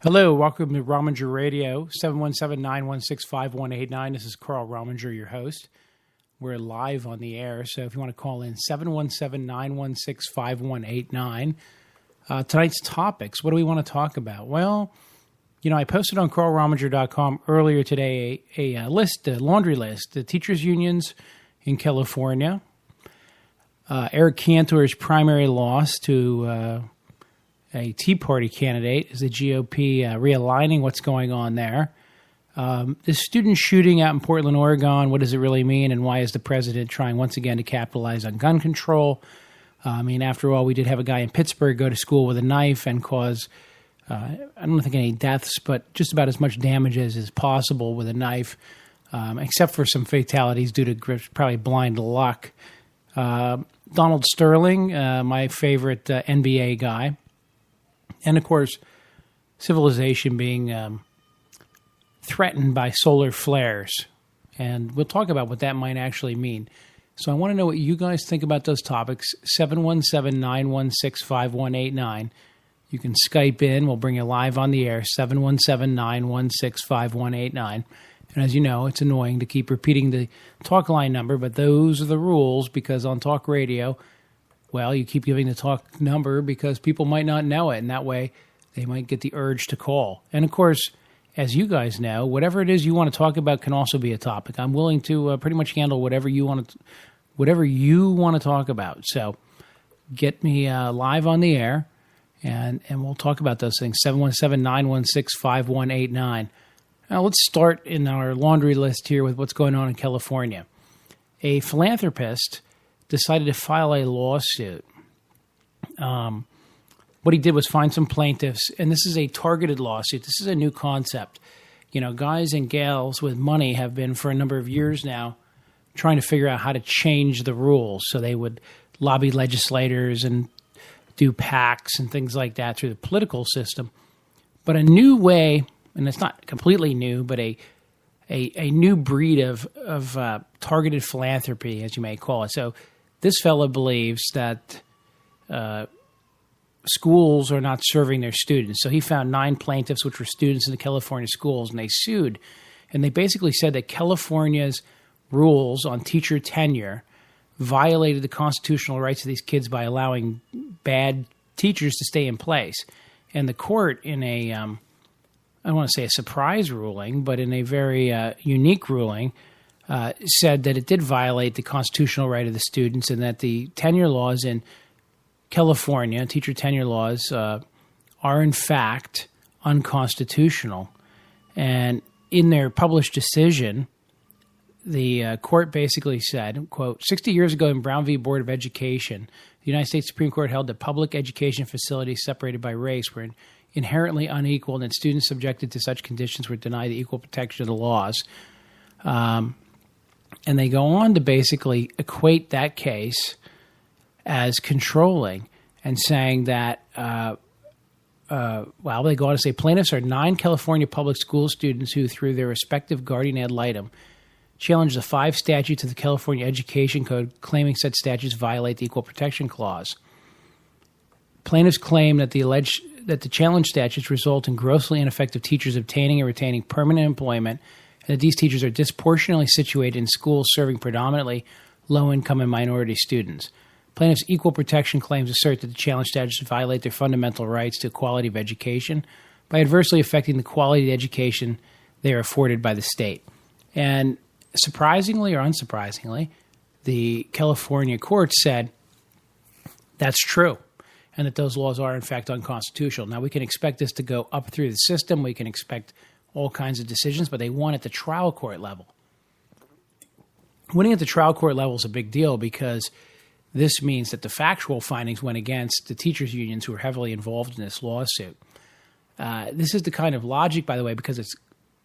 Hello, welcome to RomingerRadio, 717-916-5189. This is Carl Rominger, your host. We're live on the air, so if you want to call in, 717-916-5189. Tonight's topics, what do we want to talk about? Well, I posted on carlrominger.com earlier today a laundry list, the teachers' unions in California. Eric Cantor's primary loss to a Tea Party candidate is the GOP realigning what's going on there. The student shooting out in Portland, Oregon, what does it really mean, and why is the president trying once again to capitalize on gun control? After all, we did have a guy in Pittsburgh go to school with a knife and cause, I don't think any deaths, but just about as much damage as is possible with a knife, except for some fatalities due to probably blind luck. Donald Sterling, my favorite NBA guy. And, of course, civilization being threatened by solar flares. And we'll talk about what that might actually mean. So I want to know what you guys think about those topics. 717-916-5189. You can Skype in. We'll bring you live on the air, 717-916-5189. And as you know, it's annoying to keep repeating the talk line number, but those are the rules because on talk radio, well, you keep giving the talk number because people might not know it, and that way they might get the urge to call. And, of course, as you guys know, whatever it is you want to talk about can also be a topic. I'm willing to pretty much handle whatever you want to talk about. So get me live on the air, and we'll talk about those things, 717-916-5189. Now, let's start in our laundry list here with what's going on in California. A philanthropist decided to file a lawsuit. What he did was find some plaintiffs, and this is a targeted lawsuit. This is a new concept. Guys and gals with money have been for a number of years now trying to figure out how to change the rules. So they would lobby legislators and do PACs and things like that through the political system. But a new way, and it's not completely new, but a new breed of targeted philanthropy, as you may call it. So this fellow believes that schools are not serving their students. So he found 9 plaintiffs, which were students in the California schools, and they sued. And they basically said that California's rules on teacher tenure violated the constitutional rights of these kids by allowing bad teachers to stay in place. And the court, in a, I don't want to say a surprise ruling, but in a very unique ruling, said that it did violate the constitutional right of the students and that the tenure laws in California, teacher tenure laws, are in fact unconstitutional. And in their published decision, the court basically said, quote, 60 years ago in Brown v. Board of Education, the United States Supreme Court held that public education facilities separated by race were inherently unequal and that students subjected to such conditions were denied the equal protection of the laws. And they go on to basically equate that case as controlling and saying that, they go on to say plaintiffs are 9 California public school students who, through their respective guardian ad litem, challenged the 5 statutes of the California Education Code claiming such statutes violate the Equal Protection Clause. Plaintiffs claim that the challenge statutes result in grossly ineffective teachers obtaining and retaining permanent employment, and that these teachers are disproportionately situated in schools serving predominantly low-income and minority students. Plaintiffs' equal protection claims assert that the challenge statutes violate their fundamental rights to quality of education by adversely affecting the quality of the education they are afforded by the state. And surprisingly or unsurprisingly, the California court said that's true and that those laws are, in fact, unconstitutional. Now, we can expect this to go up through the system. We can expect all kinds of decisions, but they won at the trial court level. Winning at the trial court level is a big deal because this means that the factual findings went against the teachers' unions who were heavily involved in this lawsuit. This is the kind of logic, by the way, because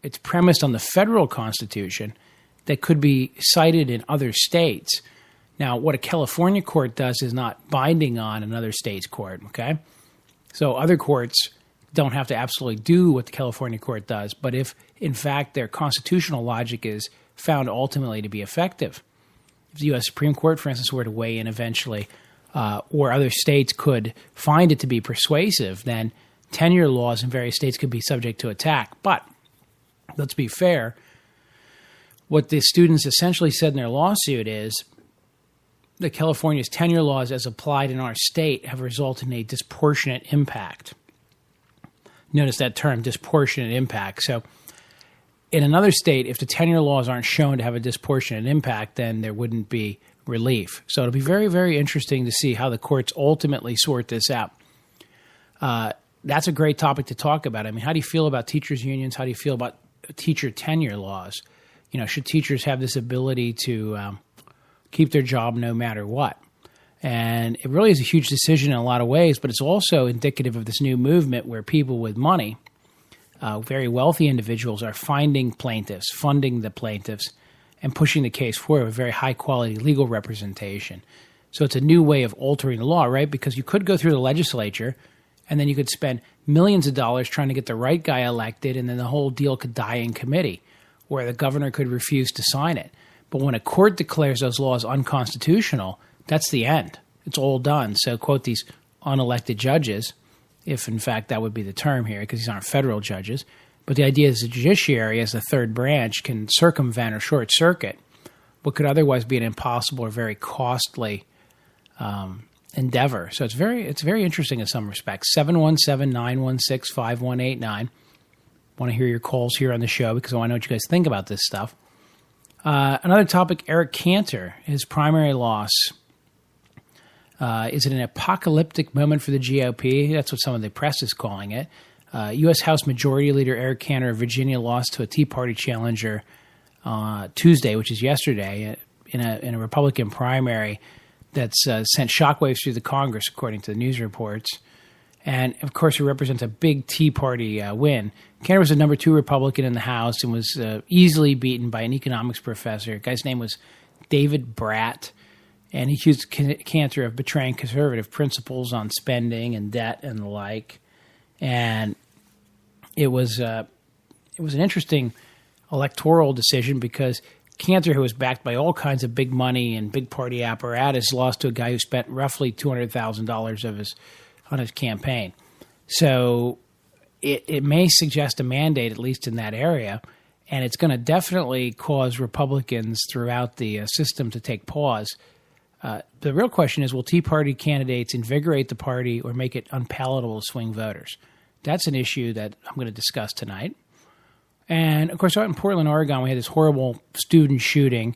it's premised on the federal constitution that could be cited in other states. Now, what a California court does is not binding on another state's court, okay? So other courts don't have to absolutely do what the California court does, but if, in fact, their constitutional logic is found ultimately to be effective, if the U.S. Supreme Court, for instance, were to weigh in eventually, or other states could find it to be persuasive, then tenure laws in various states could be subject to attack. But let's be fair. What the students essentially said in their lawsuit is that California's tenure laws as applied in our state have resulted in a disproportionate impact. Notice that term, disproportionate impact. So in another state, if the tenure laws aren't shown to have a disproportionate impact, then there wouldn't be relief. So it'll be very, very interesting to see how the courts ultimately sort this out. That's a great topic to talk about. I mean, how do you feel about teachers' unions? How do you feel about teacher tenure laws? Should teachers have this ability to keep their job no matter what? And it really is a huge decision in a lot of ways, but it's also indicative of this new movement where people with money, very wealthy individuals, are finding plaintiffs, funding the plaintiffs, and pushing the case forward with very high-quality legal representation. So it's a new way of altering the law, right? Because you could go through the legislature, and then you could spend millions of dollars trying to get the right guy elected, and then the whole deal could die in committee, where the governor could refuse to sign it. But when a court declares those laws unconstitutional, that's the end. It's all done. So, quote, these unelected judges, if in fact that would be the term here, because these aren't federal judges. But the idea is the judiciary, as the third branch, can circumvent or short circuit what could otherwise be an impossible or very costly endeavor. So it's very interesting in some respects. 717-916-5189. Want to hear your calls here on the show because I want to know what you guys think about this stuff. Another topic, Eric Cantor, his primary loss. Is it an apocalyptic moment for the GOP? That's what some of the press is calling it. U.S. House Majority Leader Eric Cantor of Virginia lost to a Tea Party challenger Tuesday, which is yesterday, in a Republican primary that's sent shockwaves through the Congress, according to the news reports. And, of course, it represents a big Tea Party win. Cantor was the number 2 Republican in the House and was easily beaten by an economics professor. The guy's name was David Bratt, and he accused Cantor of betraying conservative principles on spending and debt and the like. And it was an interesting electoral decision because Cantor, who was backed by all kinds of big money and big party apparatus, lost to a guy who spent roughly $200,000 on his campaign. So it may suggest a mandate, at least in that area, and it's going to definitely cause Republicans throughout the system to take pause. The real question is, will Tea Party candidates invigorate the party or make it unpalatable to swing voters? That's an issue that I'm going to discuss tonight. And, of course, out in Portland, Oregon, we had this horrible student shooting.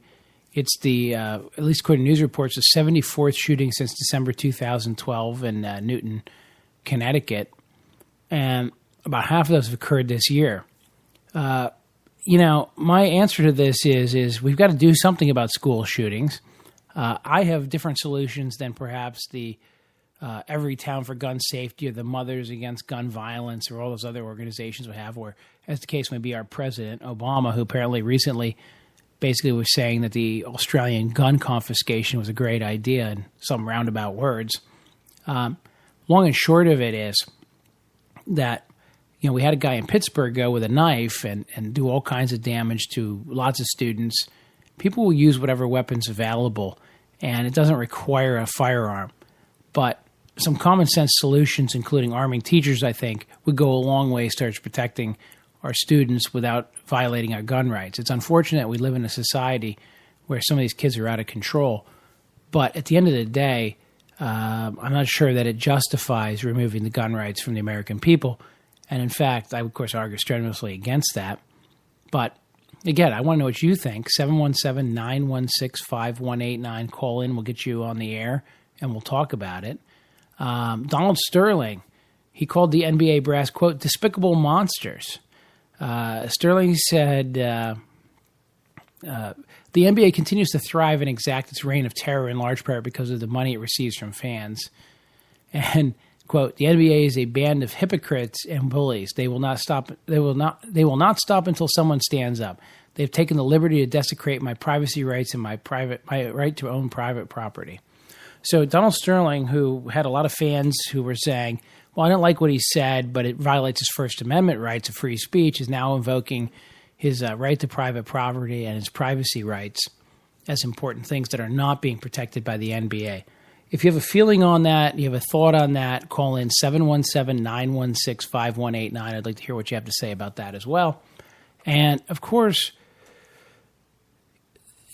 It's at least according to news reports, the 74th shooting since December 2012 in Newton, Connecticut. And about half of those have occurred this year. My answer to this is we've got to do something about school shootings. I have different solutions than perhaps the Every Town for Gun Safety or the Mothers Against Gun Violence or all those other organizations we have, or as the case may be, our President Obama, who apparently recently basically was saying that the Australian gun confiscation was a great idea in some roundabout words. Long and short of it is that we had a guy in Pittsburgh go with a knife and do all kinds of damage to lots of students. People will use whatever weapons available, and it doesn't require a firearm. But some common sense solutions, including arming teachers, I think, would go a long way towards protecting our students without violating our gun rights. It's unfortunate we live in a society where some of these kids are out of control. But at the end of the day, I'm not sure that it justifies removing the gun rights from the American people. And in fact, I would, of course, argue strenuously against that. But again, I want to know what you think. 717-916-5189. Call in. We'll get you on the air, and we'll talk about it. Donald Sterling, he called the NBA brass, quote, despicable monsters. Sterling said the NBA continues to thrive and exact its reign of terror in large part because of the money it receives from fans. And, quote, the NBA is a band of hypocrites and bullies. They will not stop. They will not stop until someone stands up. They've taken the liberty to desecrate my privacy rights and my right to own private property. So Donald Sterling, who had a lot of fans who were saying, well, I don't like what he said, but it violates his First Amendment rights of free speech, is now invoking his right to private property and his privacy rights as important things that are not being protected by the NBA. If you have a feeling on that, you have a thought on that, call in 717-916-5189. I'd like to hear what you have to say about that as well. And, of course,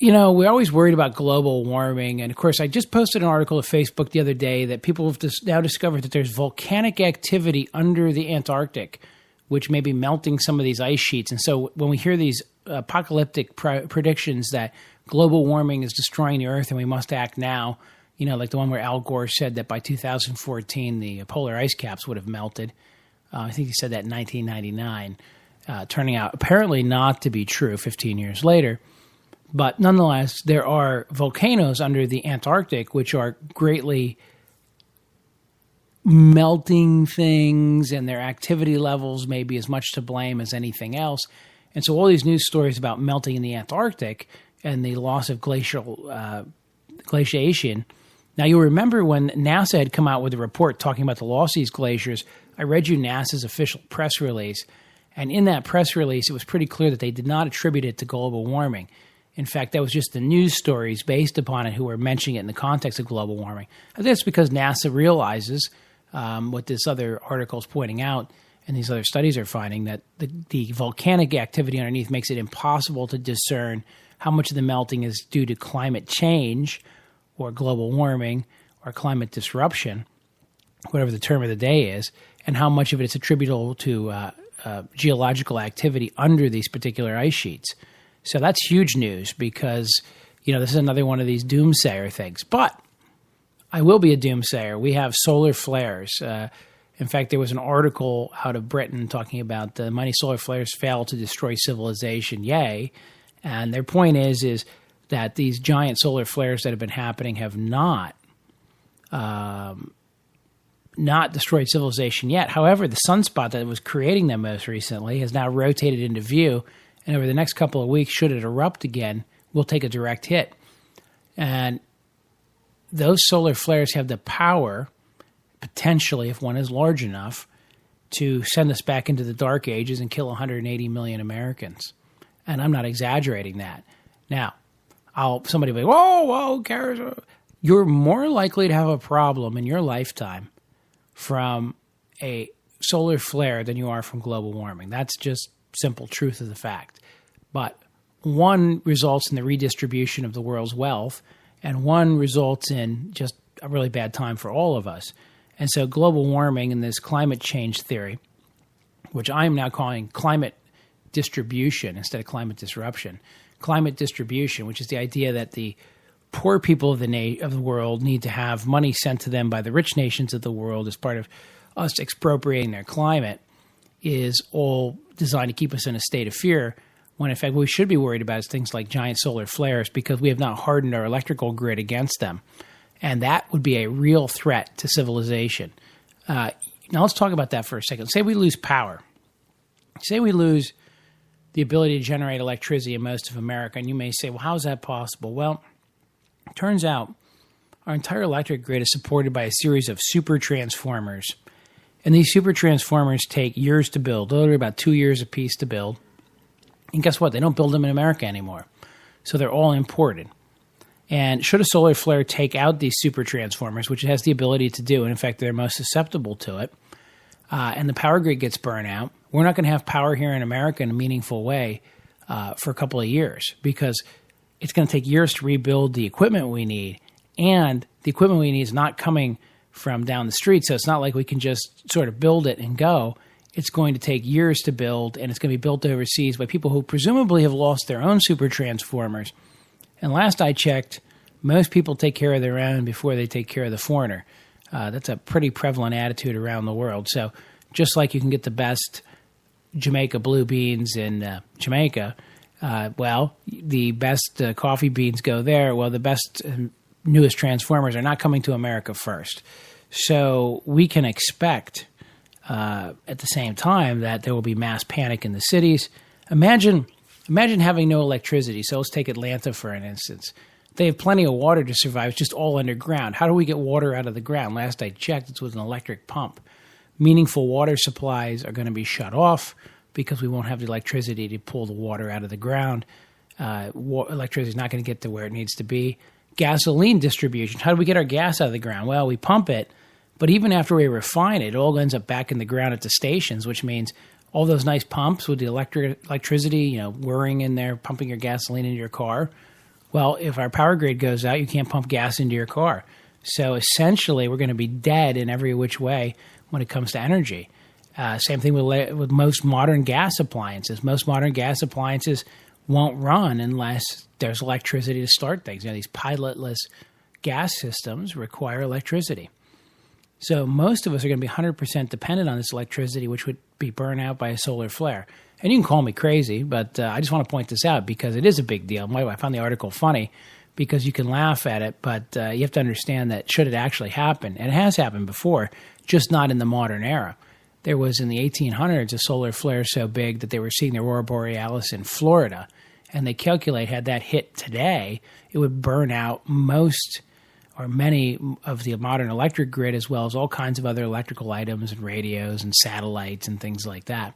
we're always worried about global warming. And, of course, I just posted an article to Facebook the other day that people have now discovered that there's volcanic activity under the Antarctic, which may be melting some of these ice sheets. And so when we hear these apocalyptic predictions that global warming is destroying the Earth and we must act now, like the one where Al Gore said that by 2014 the polar ice caps would have melted. I think he said that in 1999, turning out apparently not to be true 15 years later. But nonetheless, there are volcanoes under the Antarctic which are greatly melting things, and their activity levels may be as much to blame as anything else. And so all these news stories about melting in the Antarctic and the loss of glaciation. Now, you'll remember when NASA had come out with a report talking about the loss of these glaciers, I read you NASA's official press release. And in that press release, it was pretty clear that they did not attribute it to global warming. In fact, that was just the news stories based upon it who were mentioning it in the context of global warming. I think it's because NASA realizes what this other article is pointing out, and these other studies are finding, that the volcanic activity underneath makes it impossible to discern how much of the melting is due to climate change or global warming or climate disruption, whatever the term of the day is, and how much of it is attributable to geological activity under these particular ice sheets. So that's huge news because, this is another one of these doomsayer things. But I will be a doomsayer. We have solar flares. In fact, there was an article out of Britain talking about the mighty solar flares fail to destroy civilization. Yay. And their point is that these giant solar flares that have been happening have not destroyed civilization yet. However, the sunspot that was creating them most recently has now rotated into view, and over the next couple of weeks, should it erupt again, we'll take a direct hit. And those solar flares have the power, potentially, if one is large enough, to send us back into the dark ages and kill 180 million Americans. And I'm not exaggerating that. Now, somebody will be, whoa, who cares? You're more likely to have a problem in your lifetime from a solar flare than you are from global warming. That's just simple truth of the fact. But one results in the redistribution of the world's wealth, and one results in just a really bad time for all of us. And so global warming and this climate change theory, which I'm now calling climate distribution instead of climate disruption, climate distribution, which is the idea that the poor people of the world need to have money sent to them by the rich nations of the world as part of us expropriating their climate, is all designed to keep us in a state of fear, when in fact what we should be worried about is things like giant solar flares, because we have not hardened our electrical grid against them. And that would be a real threat to civilization. Now let's talk about that for a second. Say we lose power. Say we lose the ability to generate electricity in most of America, and you may say, well, how is that possible? Well, it turns out our entire electric grid is supported by a series of super transformers. And these super transformers take years to build, literally about 2 years apiece to build. And guess what? They don't build them in America anymore. So they're all imported. And should a solar flare take out these super transformers, which it has the ability to do, and in fact they're most susceptible to it, and the power grid gets burned out, we're not going to have power here in America in a meaningful way for a couple of years, because it's going to take years to rebuild the equipment we need. And the equipment we need is not coming from down the street, so it's not like we can just sort of build it and go. It's going to take years to build, and it's going to be built overseas by people who presumably have lost their own super transformers. And last I checked, most people take care of their own before they take care of the foreigner. That's a pretty prevalent attitude around the world. So just like you can get the best Jamaica blue beans in Jamaica, the best coffee beans go there. Well, the best newest transformers are not coming to America first. So we can expect at the same time that there will be mass panic in the cities. Imagine having no electricity. So let's take Atlanta for an instance. They have plenty of water to survive. It's just all underground. How do we get water out of the ground? Last I checked, it's with an electric pump. Meaningful water supplies are going to be shut off because we won't have the electricity to pull the water out of the ground. Electricity is not going to get to where it needs to be. gasoline distribution. How do we get our gas out of the ground? Well, we pump it, but even after we refine it, it all ends up back in the ground at the stations, which means all those nice pumps with the electricity, whirring in there, pumping your gasoline into your car. Well, if our power grid goes out, you can't pump gas into your car. So essentially, we're going to be dead in every which way when it comes to energy. Same thing with most modern gas appliances. Most modern gas appliances won't run unless there's electricity to start things. These pilotless gas systems require electricity. So most of us are going to be 100% dependent on this electricity, which would be burned out by a solar flare. And you can call me crazy, but I just want to point this out because it is a big deal. I found the article funny because you can laugh at it, but you have to understand that should it actually happen, and it has happened before, just not in the modern era. There was in the 1800s a solar flare so big that they were seeing the Aurora Borealis in Florida, and they calculate had that hit today, it would burn out most or many of the modern electric grid, as well as all kinds of other electrical items and radios and satellites and things like that.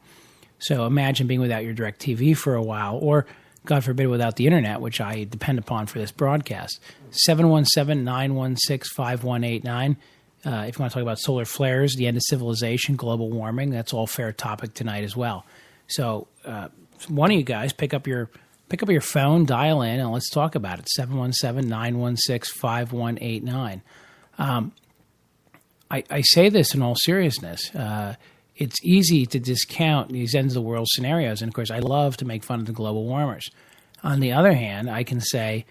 So imagine being without your DirecTV for a while, or God forbid, without the internet, which I depend upon for this broadcast. 717-916-5189. If you want to talk about solar flares, the end of civilization, global warming, that's all fair topic tonight as well. So one of you guys pick up your phone, dial in, and let's talk about it. 717-916-5189. I say this in all seriousness. It's easy to discount these ends of the world scenarios, and of course, I love to make fun of the global warmers. On the other hand, I can say,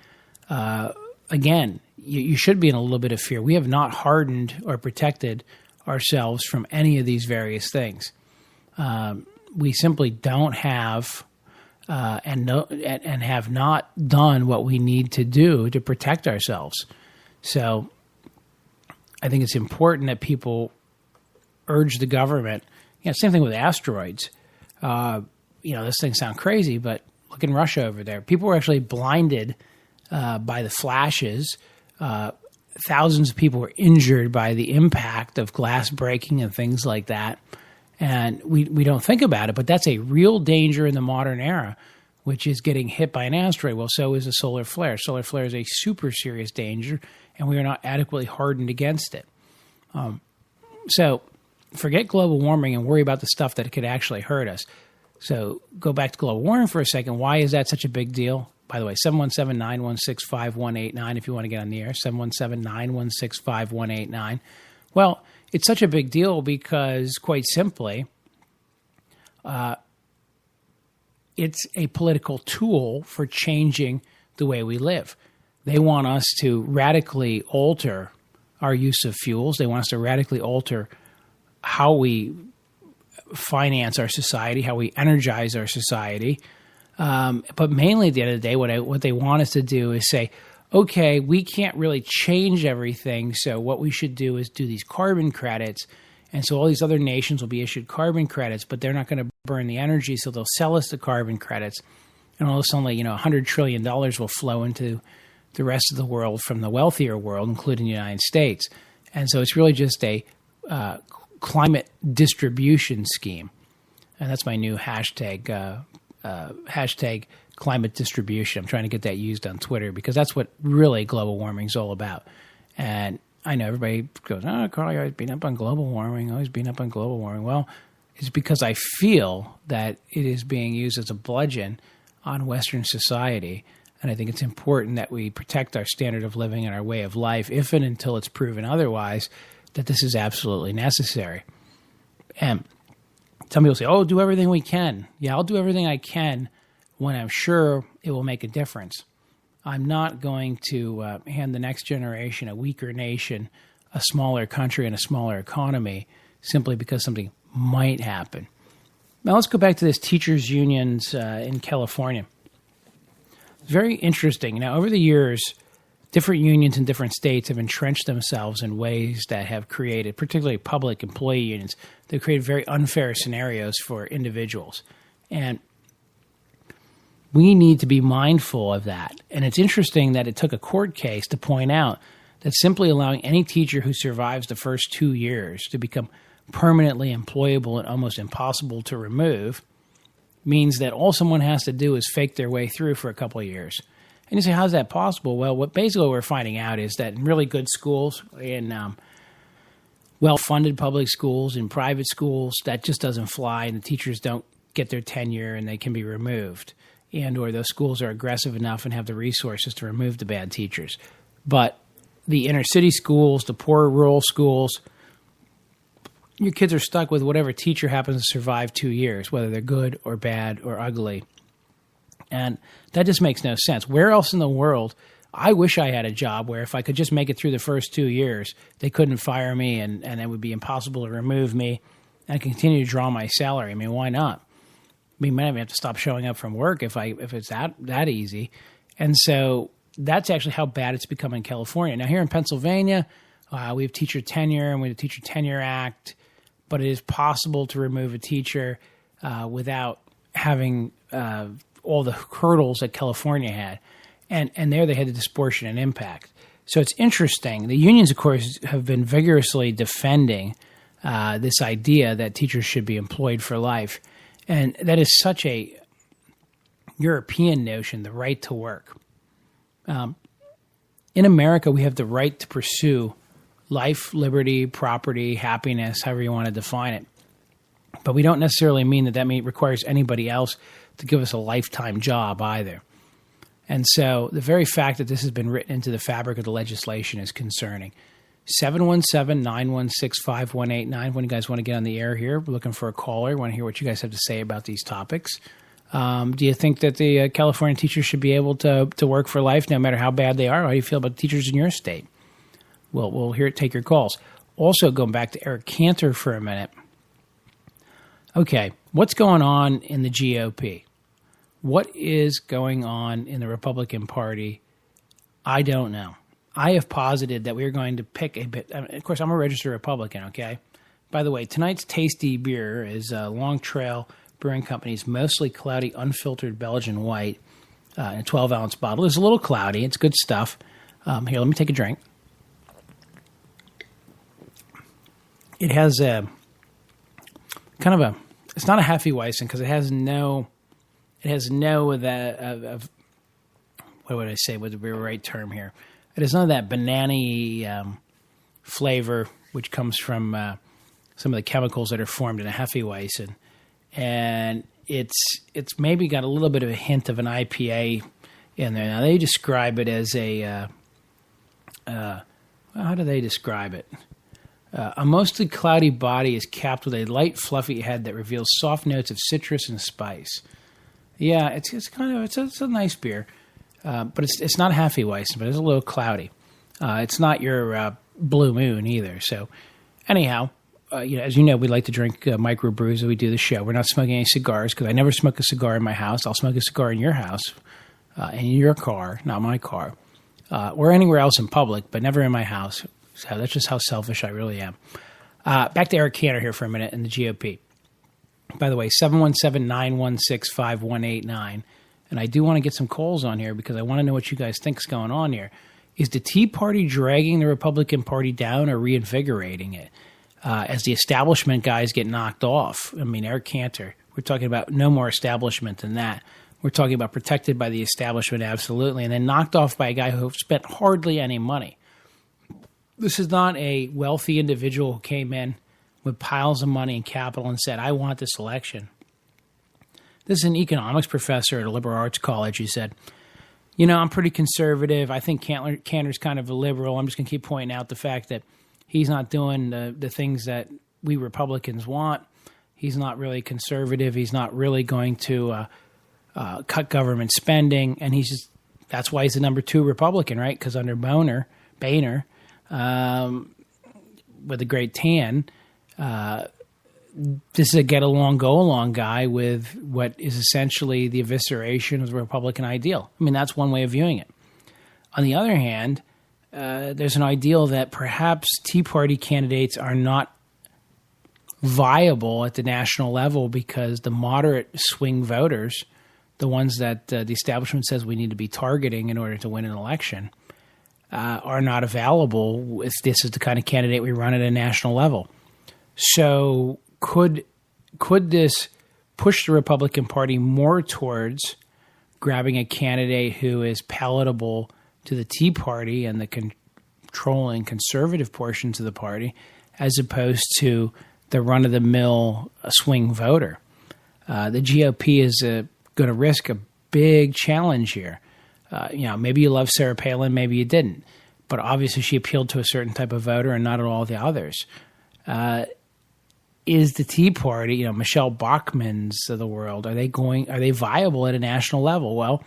again, you should be in a little bit of fear. We have not hardened or protected ourselves from any of these various things. We simply don't have and have not done what we need to do to protect ourselves. So I think it's important that people urge the government. Same thing with asteroids. This thing sounds crazy, but look in Russia over there. People were actually blinded by the flashes. Thousands of people were injured by the impact of glass breaking and things like that. And we don't think about it, but that's a real danger in the modern era, which is getting hit by an asteroid. Well, so is a solar flare. Solar flare is a super serious danger, and we are not adequately hardened against it. So forget global warming and worry about the stuff that could actually hurt us. So go back to global warming for a second. Why is that such a big deal? By the way, 717-916-5189 if you want to get on the air, 717-916-5189. Well, it's such a big deal because, quite simply, it's a political tool for changing the way we live. They want us to radically alter our use of fuels. They want us to radically alter how we finance our society, how we energize our society. But mainly at the end of the day, what they want us to do is say, okay, we can't really change everything, so what we should do is do these carbon credits, and so all these other nations will be issued carbon credits, but they're not going to burn the energy, so they'll sell us the carbon credits, and all of a sudden, $100 trillion will flow into the rest of the world from the wealthier world, including the United States. And so it's really just a climate distribution scheme. And that's my new hashtag climate distribution. I'm trying to get that used on Twitter because that's what really global warming is all about. And I know everybody goes, Carl, you're always beating up on global warming, Well, it's because I feel that it is being used as a bludgeon on Western society. And I think it's important that we protect our standard of living and our way of life, if and until it's proven otherwise, that this is absolutely necessary. And some people say, do everything we can. Yeah, I'll do everything I can when I'm sure it will make a difference. I'm not going to hand the next generation, a weaker nation, a smaller country and a smaller economy simply because something might happen. Now let's go back to this teachers' unions in California. It's very interesting. Now, over the years, different unions in different states have entrenched themselves in ways that have created, particularly public employee unions, they've created very unfair scenarios for individuals. And we need to be mindful of that. And it's interesting that it took a court case to point out that simply allowing any teacher who survives the first 2 years to become permanently employable and almost impossible to remove means that all someone has to do is fake their way through for a couple of years. And you say, how's that possible? Well, what we're finding out is that in really good schools, in well-funded public schools, in private schools, that just doesn't fly, and the teachers don't get their tenure and they can be removed. And or those schools are aggressive enough and have the resources to remove the bad teachers. But the inner city schools, the poor rural schools, your kids are stuck with whatever teacher happens to survive 2 years, whether they're good or bad or ugly. And that just makes no sense. Where else in the world? I wish I had a job where if I could just make it through the first 2 years, they couldn't fire me and it would be impossible to remove me and continue to draw my salary. I mean, why not? I mean, maybe I have to stop showing up from work if it's that easy. And so that's actually how bad it's become in California. Now, here in Pennsylvania, we have teacher tenure and we have the Teacher Tenure Act, but it is possible to remove a teacher without having all the hurdles that California had. And there they had the disproportionate impact. So it's interesting. The unions, of course, have been vigorously defending this idea that teachers should be employed for life. And that is such a European notion, the right to work. In America, we have the right to pursue life, liberty, property, happiness, however you want to define it. But we don't necessarily mean that requires anybody else to give us a lifetime job either. And so the very fact that this has been written into the fabric of the legislation is concerning. 717-916-5189. When you guys want to get on the air here, we're looking for a caller. We want to hear what you guys have to say about these topics. Do you think that the California teachers should be able to work for life no matter how bad they are? How do you feel about teachers in your state? We'll take your calls. Also, going back to Eric Cantor for a minute. Okay, what's going on in the GOP? What is going on in the Republican Party? I don't know. I have posited that we are going to pick a bit. Of course, I'm a registered Republican, okay? By the way, tonight's tasty beer is Long Trail Brewing Company's mostly cloudy, unfiltered Belgian white in a 12-ounce bottle. It's a little cloudy. It's good stuff. Here, let me take a drink. It has a kind of a. It's not a Hefeweizen because it has no. It has no of that. What would I say would be the right term here? It has none of that banana-y flavor, which comes from some of the chemicals that are formed in a Hefeweizen, and it's maybe got a little bit of a hint of an IPA in there. Now they describe it as a. How do they describe it? A mostly cloudy body is capped with a light, fluffy head that reveals soft notes of citrus and spice. Yeah, it's a nice beer, but it's not Hefeweizen, but it's a little cloudy. It's not your Blue Moon either. So, anyhow, as you know, we like to drink microbrews as we do the show. We're not smoking any cigars because I never smoke a cigar in my house. I'll smoke a cigar in your house, in your car, not my car, or anywhere else in public, but never in my house. So that's just how selfish I really am. Back to Eric Cantor here for a minute in the GOP. By the way, 717-916-5189. And I do want to get some calls on here because I want to know what you guys think is going on here. Is the Tea Party dragging the Republican Party down or reinvigorating it? As the establishment guys get knocked off. I mean, Eric Cantor, we're talking about no more establishment than that. We're talking about protected by the establishment, absolutely, and then knocked off by a guy who spent hardly any money. This is not a wealthy individual who came in with piles of money and capital and said, I want this election. This is an economics professor at a liberal arts college who said, I'm pretty conservative. I think Cantor's kind of a liberal. I'm just going to keep pointing out the fact that he's not doing the things that we Republicans want. He's not really conservative. He's not really going to cut government spending. And that's why he's the number 2 Republican, right? Because under Boehner, with a great tan, this is a get-along, go-along guy with what is essentially the evisceration of the Republican ideal. I mean, that's one way of viewing it. On the other hand, there's an ideal that perhaps Tea Party candidates are not viable at the national level because the moderate swing voters, the ones that the establishment says we need to be targeting in order to win an election, are not available if this is the kind of candidate we run at a national level. So could this push the Republican Party more towards grabbing a candidate who is palatable to the Tea Party and the controlling conservative portions of the party, as opposed to the run-of-the-mill swing voter. The GOP is going to risk a big challenge here. Maybe you love Sarah Palin, maybe you didn't, but obviously she appealed to a certain type of voter and not at all the others. Is the Tea Party, Michelle Bachmann's of the world, are they viable at a national level? Well,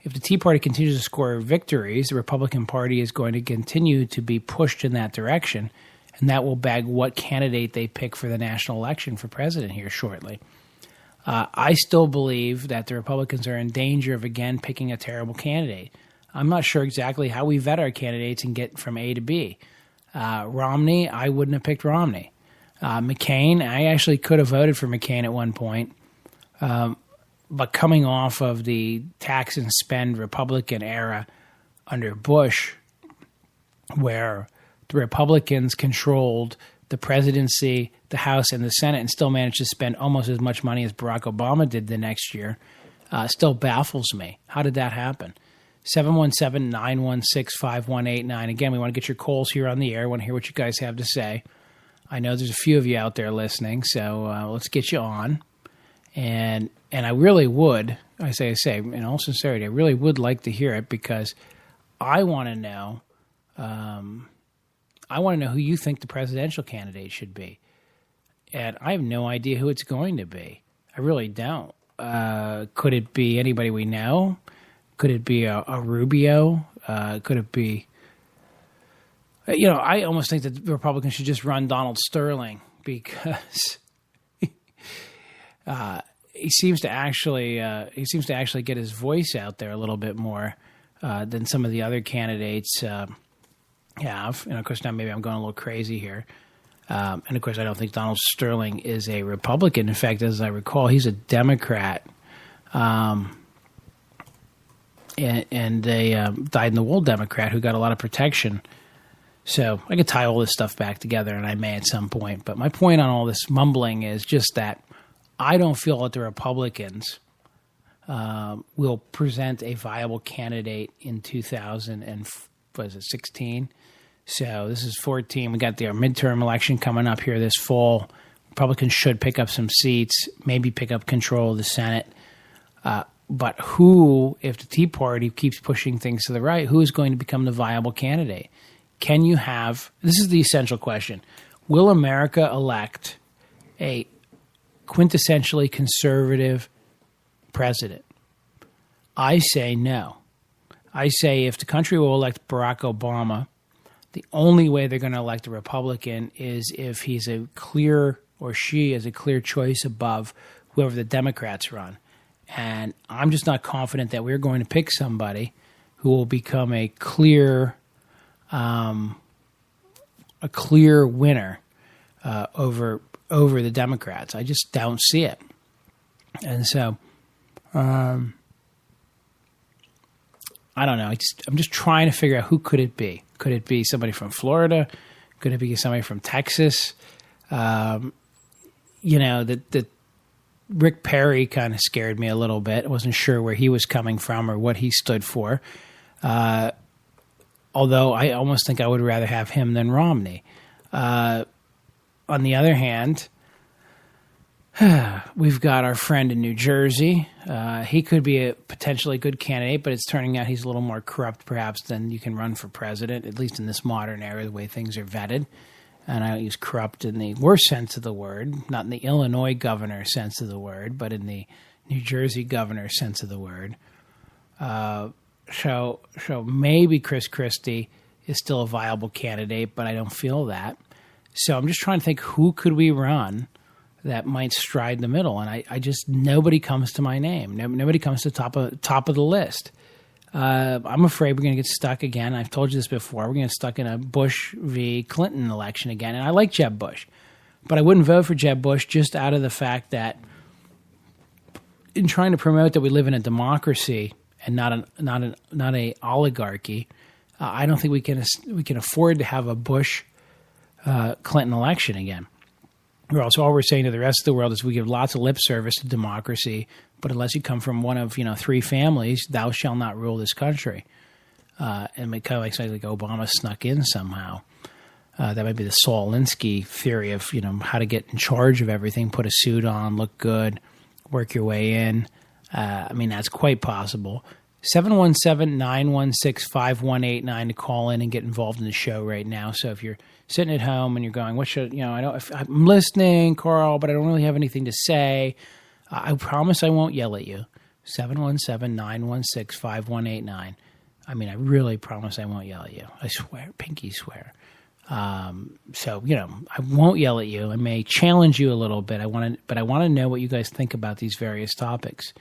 if the Tea Party continues to score victories, the Republican Party is going to continue to be pushed in that direction, and that will beg what candidate they pick for the national election for president here shortly. I still believe that the Republicans are in danger of, again, picking a terrible candidate. I'm not sure exactly how we vet our candidates and get from A to B. Romney, I wouldn't have picked Romney. McCain, I actually could have voted for McCain at one point. But coming off of the tax and spend Republican era under Bush, where the Republicans controlled the presidency, the House, and the Senate, and still managed to spend almost as much money as Barack Obama did the next year, still baffles me. How did that happen? 717-916-5189. Again, we want to get your calls here on the air. We want to hear what you guys have to say. I know there's a few of you out there listening, so let's get you on. And I really would, I say, in all sincerity, I really would like to hear it, because I want to know. I want to know who you think the presidential candidate should be, and I have no idea who it's going to be. I really don't. Could it be anybody we know? Could it be a Rubio? Could it be? I almost think that the Republicans should just run Donald Sterling, because he seems to actually get his voice out there a little bit more than some of the other candidates have. And of course, now maybe I'm going a little crazy here. And of course, I don't think Donald Sterling is a Republican. In fact, as I recall, he's a Democrat. And a dyed-in-the-wool Democrat who got a lot of protection. So I could tie all this stuff back together, and I may at some point. But my point on all this mumbling is just that I don't feel that the Republicans will present a viable candidate in 2016. So this is 14. We got their midterm election coming up here this fall. Republicans should pick up some seats, maybe pick up control of the Senate. But who, if the Tea Party keeps pushing things to the right, who is going to become the viable candidate? Can you have – this is the essential question. Will America elect a quintessentially conservative president? I say no. I say if the country will elect Barack Obama, the only way they're going to elect a Republican is if he's a clear – or she is a clear choice above whoever the Democrats run. And I'm just not confident that we're going to pick somebody who will become a clear winner over the Democrats. I just don't see it. And so, I don't know. I'm just trying to figure out who could it be. Could it be somebody from Florida? Could it be somebody from Texas? That Rick Perry kind of scared me a little bit. I wasn't sure where he was coming from or what he stood for. Although I almost think I would rather have him than Romney. On the other hand, we've got our friend in New Jersey. He could be a potentially good candidate, but it's turning out he's a little more corrupt perhaps than you can run for president, at least in this modern era, the way things are vetted. And I don't use corrupt in the worst sense of the word, not in the Illinois governor sense of the word, but in the New Jersey governor sense of the word. So maybe Chris Christie is still a viable candidate, but I don't feel that. So I'm just trying to think who could we run that might stride the middle, and I just nobody comes to my name. Nobody comes to the top of the list. I'm afraid we're going to get stuck again. I've told you this before. We're going to get stuck in a Bush v. Clinton election again. And I like Jeb Bush, but I wouldn't vote for Jeb Bush just out of the fact that in trying to promote that we live in a democracy and not a oligarchy, I don't think we can afford to have a Bush Clinton election again. all we're saying to the rest of the world is we give lots of lip service to democracy, but unless you come from one of 3 families, thou shalt not rule this country. And it kind of like Obama snuck in somehow. That might be the Saul Alinsky theory of how to get in charge of everything. Put a suit on, look good, work your way in. That's quite possible. 717-916-5189 to call in and get involved in the show right now. So if you're sitting at home and you're going, I'm listening, Carl, but I don't really have anything to say, I promise I won't yell at you. 717-916-5189. I really promise I won't yell at you. I swear, pinky swear. I won't yell at you. I may challenge you a little bit. But I want to know what you guys think about these various topics.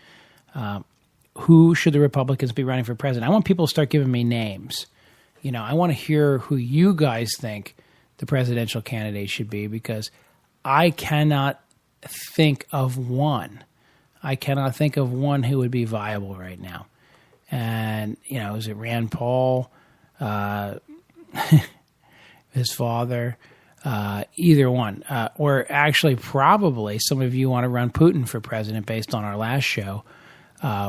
Who should the Republicans be running for president? I want people to start giving me names. I want to hear who you guys think the presidential candidate should be, because I cannot think of one. I cannot think of one who would be viable right now. And, is it Rand Paul, his father, either one? Or actually probably some of you want to run Putin for president based on our last show,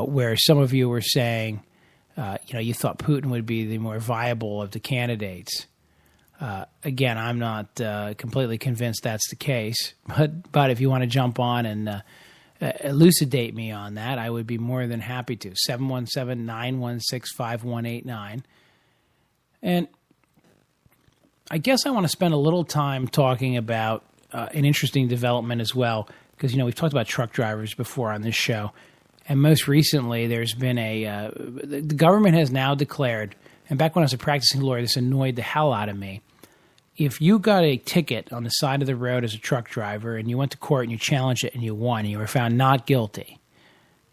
where some of you were saying, you thought Putin would be the more viable of the candidates. Again, I'm not completely convinced that's the case, but if you want to jump on and elucidate me on that, I would be more than happy to. 717-916-5189. And I guess I want to spend a little time talking about an interesting development as well, because, we've talked about truck drivers before on this show. And most recently, there's been the government has now declared, and back when I was a practicing lawyer, this annoyed the hell out of me. If you got a ticket on the side of the road as a truck driver and you went to court and you challenged it and you won and you were found not guilty,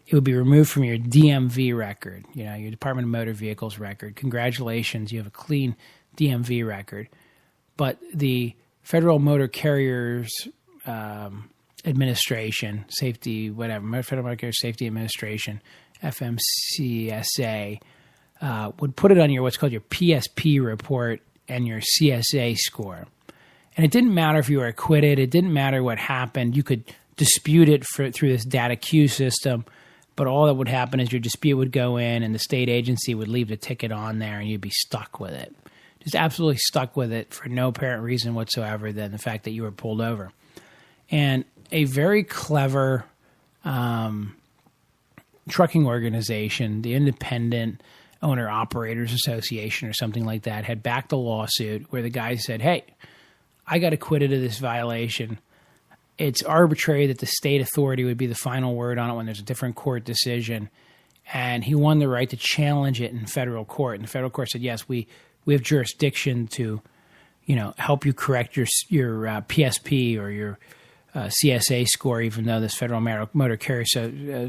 it would be removed from your DMV record, your Department of Motor Vehicles record. Congratulations, you have a clean DMV record. But the Federal Motor Carriers Administration, Federal Motor Carrier Safety Administration, FMCSA, would put it on your what's called your PSP report and your CSA score. And it didn't matter if you were acquitted. It didn't matter what happened. You could dispute it through this data queue system, but all that would happen is your dispute would go in and the state agency would leave the ticket on there and you'd be stuck with it. Just absolutely stuck with it for no apparent reason whatsoever than the fact that you were pulled over. And a very clever trucking organization, the Independent Owner-Operators Association or something like that, had backed a lawsuit where the guy said, hey, I got acquitted of this violation. It's arbitrary that the state authority would be the final word on it when there's a different court decision. And he won the right to challenge it in federal court. And the federal court said, yes, we have jurisdiction to, help you correct your PSP or your CSA score, even though this Federal Motor Carrier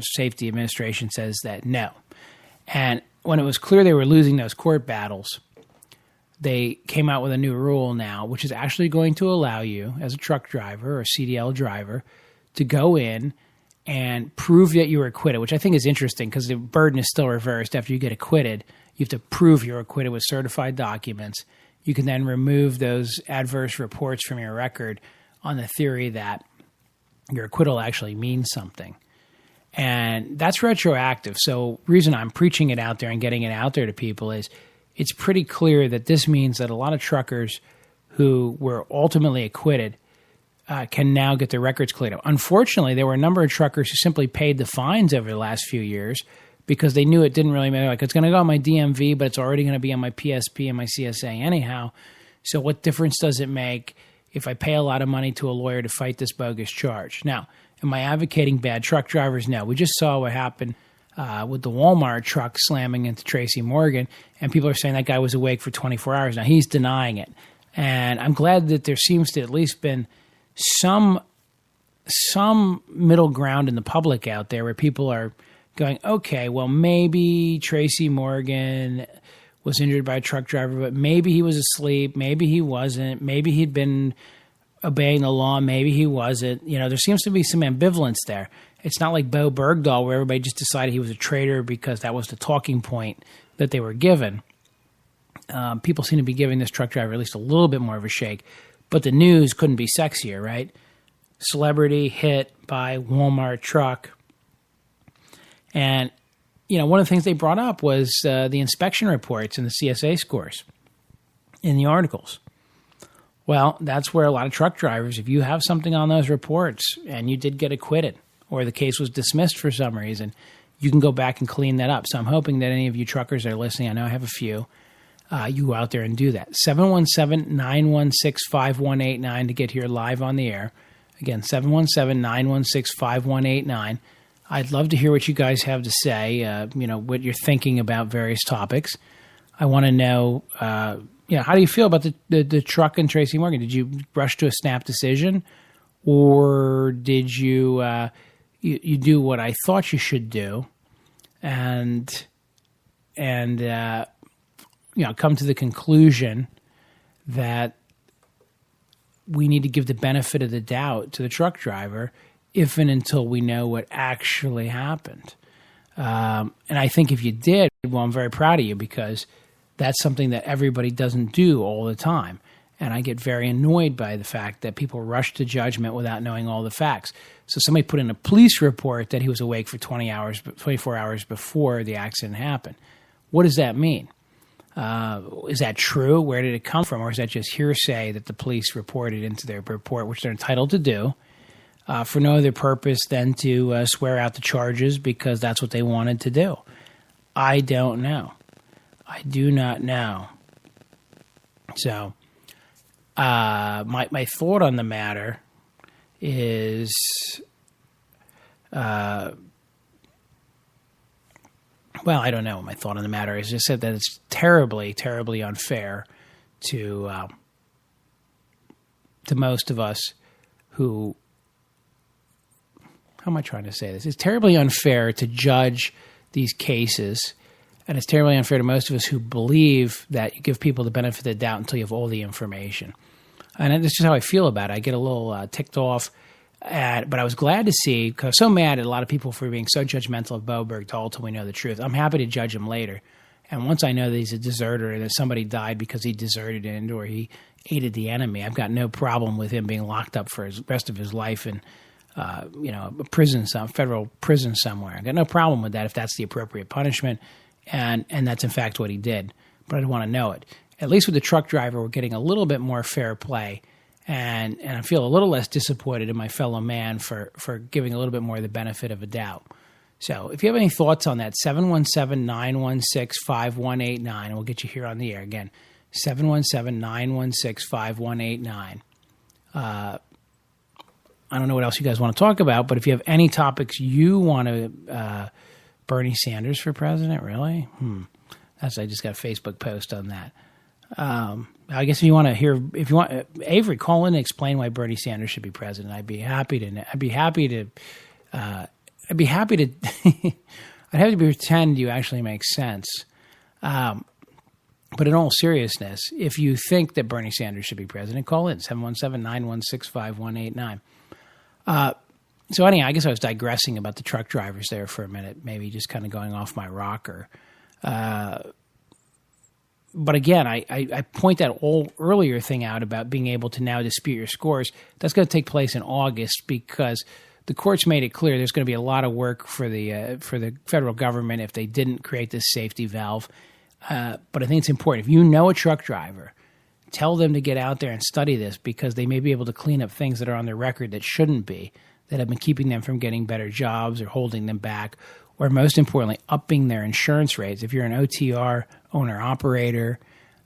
Safety Administration says that no. And when it was clear they were losing those court battles, they came out with a new rule now, which is actually going to allow you, as a truck driver or CDL driver, to go in and prove that you were acquitted, which I think is interesting because the burden is still reversed. After you get acquitted, you have to prove you're acquitted with certified documents. You can then remove those adverse reports from your record on the theory that your acquittal actually means something. And that's retroactive. So the reason I'm preaching it out there and getting it out there to people is it's pretty clear that this means that a lot of truckers who were ultimately acquitted can now get their records cleared up. Unfortunately, there were a number of truckers who simply paid the fines over the last few years because they knew it didn't really matter. Like, it's going to go on my DMV, but it's already going to be on my PSP and my CSA anyhow. So what difference does it make if I pay a lot of money to a lawyer to fight this bogus charge? Now, am I advocating bad truck drivers? No. We just saw what happened with the Walmart truck slamming into Tracy Morgan, and people are saying that guy was awake for 24 hours. Now, he's denying it. And I'm glad that there seems to at least been some middle ground in the public out there where people are going, okay, well, maybe Tracy Morgan was injured by a truck driver, but maybe he was asleep, maybe he wasn't, maybe he'd been obeying the law, maybe he wasn't. There seems to be some ambivalence there. It's not like Bo Bergdahl where everybody just decided he was a traitor because that was the talking point that they were given. People seem to be giving this truck driver at least a little bit more of a shake, but the news couldn't be sexier, right? celebrity hit by Walmart truck. And, one of the things they brought up was the inspection reports and the CSA scores in the articles. Well, that's where a lot of truck drivers, if you have something on those reports and you did get acquitted or the case was dismissed for some reason, you can go back and clean that up. So I'm hoping that any of you truckers that are listening, I know I have a few, you go out there and do that. 717-916-5189 to get here live on the air. Again, 717-916-5189. I'd love to hear what you guys have to say, what you're thinking about various topics. I want to know, how do you feel about the truck and Tracy Morgan? Did you rush to a snap decision, or did you you do what I thought you should do, and come to the conclusion that we need to give the benefit of the doubt to the truck driver if and until we know what actually happened. And I think if you did, well, I'm very proud of you, because that's something that everybody doesn't do all the time. And I get very annoyed by the fact that people rush to judgment without knowing all the facts. So somebody put in a police report that he was awake for 24 hours before the accident happened. What does that mean? Is that true? Where did it come from? Or is that just hearsay that the police reported into their report, which they're entitled to do, for no other purpose than to swear out the charges because that's what they wanted to do? I don't know. I do not know. So my thought on the matter is well, I don't know what my thought on the matter is. I just said that it's terribly, terribly unfair to most of us who, how am I trying to say this? It's terribly unfair to judge these cases, and it's terribly unfair to most of us who believe that you give people the benefit of the doubt until you have all the information. And that's just how I feel about it. I get a little ticked off. But I was glad to see, because I was so mad at a lot of people for being so judgmental of Bo Bergdahl till we know the truth. I'm happy to judge him later. And once I know that he's a deserter and that somebody died because he deserted and or he aided the enemy, I've got no problem with him being locked up for the rest of his life in a prison, some federal prison somewhere. I've got no problem with that if that's the appropriate punishment, and that's in fact what he did. But I don't want to know it. At least with the truck driver, we're getting a little bit more fair play. And I feel a little less disappointed in my fellow man for giving a little bit more of the benefit of a doubt. So if you have any thoughts on that, 717-916-5189, and we'll get you here on the air. Again, 717-916-5189. I don't know what else you guys want to talk about, but if you have any topics you want to Bernie Sanders for president, really? I just got a Facebook post on that. I guess if you want Avery, call in and explain why Bernie Sanders should be president. I'd happy to pretend you actually make sense. But in all seriousness, if you think that Bernie Sanders should be president, call in 717-916-5189. So anyhow, I guess I was digressing about the truck drivers there for a minute, maybe just kind of going off my rocker. But again, I point that whole earlier thing out about being able to now dispute your scores. That's going to take place in August because the courts made it clear there's going to be a lot of work for the federal government if they didn't create this safety valve. But I think it's important. If you know a truck driver, tell them to get out there and study this, because they may be able to clean up things that are on their record that shouldn't be, that have been keeping them from getting better jobs or holding them back, or most importantly, upping their insurance rates. If you're an OTR owner-operator,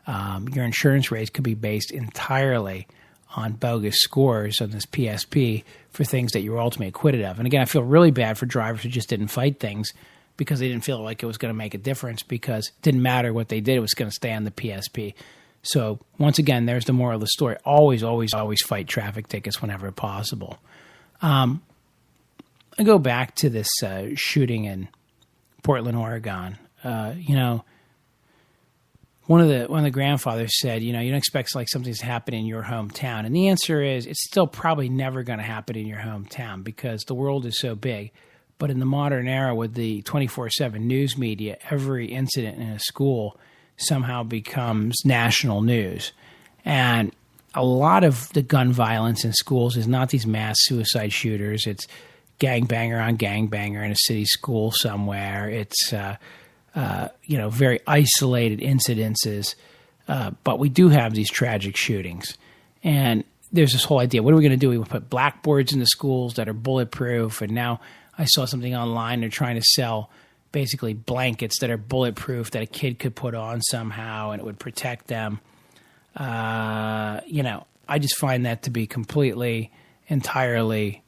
your insurance rates could be based entirely on bogus scores on this PSP for things that you were ultimately acquitted of. And again, I feel really bad for drivers who just didn't fight things because they didn't feel like it was going to make a difference, because it didn't matter what they did, it was going to stay on the PSP. So once again, there's the moral of the story. Always, always, always fight traffic tickets whenever possible. I go back to this shooting in Portland, Oregon. One of the grandfathers said, you don't expect like something's to happen in your hometown. And the answer is it's still probably never going to happen in your hometown because the world is so big. But in the modern era with the 24/7 news media, every incident in a school somehow becomes national news. And a lot of the gun violence in schools is not these mass suicide shooters. It's gangbanger on gangbanger in a city school somewhere. It's very isolated incidences. But we do have these tragic shootings. And there's this whole idea, what are we going to do? We put blackboards in the schools that are bulletproof. And now I saw something online. They're trying to sell basically blankets that are bulletproof that a kid could put on somehow and it would protect them. I just find that to be completely, entirely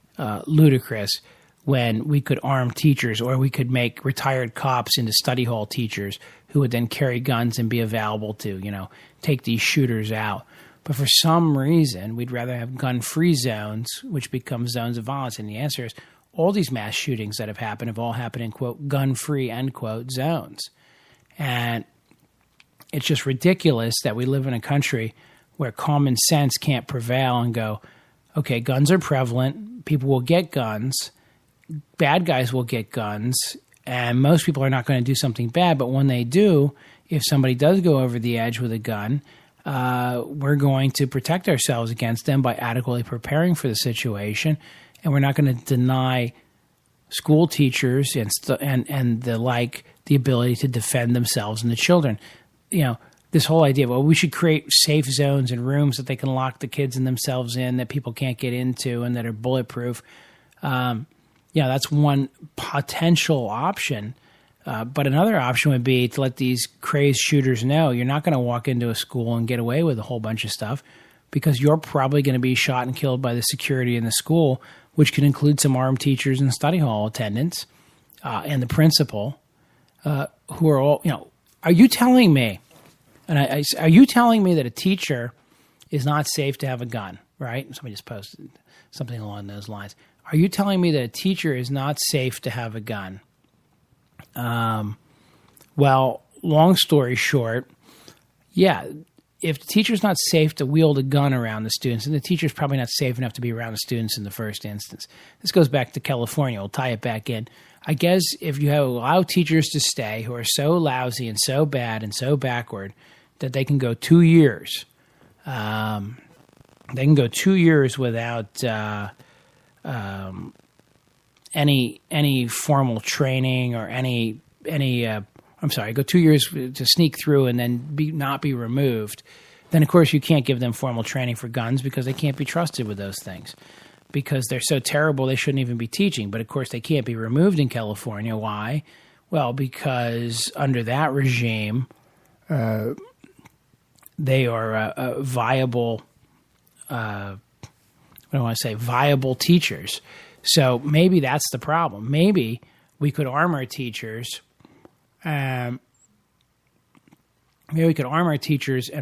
ludicrous when we could arm teachers, or we could make retired cops into study hall teachers who would then carry guns and be available to, take these shooters out. But for some reason, we'd rather have gun-free zones, which become zones of violence. And the answer is all these mass shootings that have happened have all happened in, quote, gun-free, end quote, zones. And it's just ridiculous that we live in a country where common sense can't prevail and go, okay, guns are prevalent, people will get guns, bad guys will get guns, and most people are not going to do something bad. But when they do, if somebody does go over the edge with a gun, we're going to protect ourselves against them by adequately preparing for the situation, and we're not going to deny school teachers and the like the ability to defend themselves and the children. This whole idea of, we should create safe zones and rooms that they can lock the kids and themselves in that people can't get into and that are bulletproof. That's one potential option. But another option would be to let these crazed shooters know you're not going to walk into a school and get away with a whole bunch of stuff, because you're probably going to be shot and killed by the security in the school, which can include some armed teachers and study hall attendants and the principal, who are all, are you telling me, are you telling me that a teacher is not safe to have a gun, right? Somebody just posted something along those lines. Are you telling me that a teacher is not safe to have a gun? Well, long story short, yeah, if the teacher's not safe to wield a gun around the students, then the teacher's probably not safe enough to be around the students in the first instance. This goes back to California. We'll tie it back in. I guess if you allow teachers to stay who are so lousy and so bad and so backward that they can go 2 years, without any formal training or go 2 years to sneak through and then not be removed, then of course you can't give them formal training for guns because they can't be trusted with those things because they're so terrible they shouldn't even be teaching. But of course they can't be removed in California. Why? Well, because under that regime, they are viable. Viable teachers. So maybe that's the problem. Maybe we could arm our teachers. And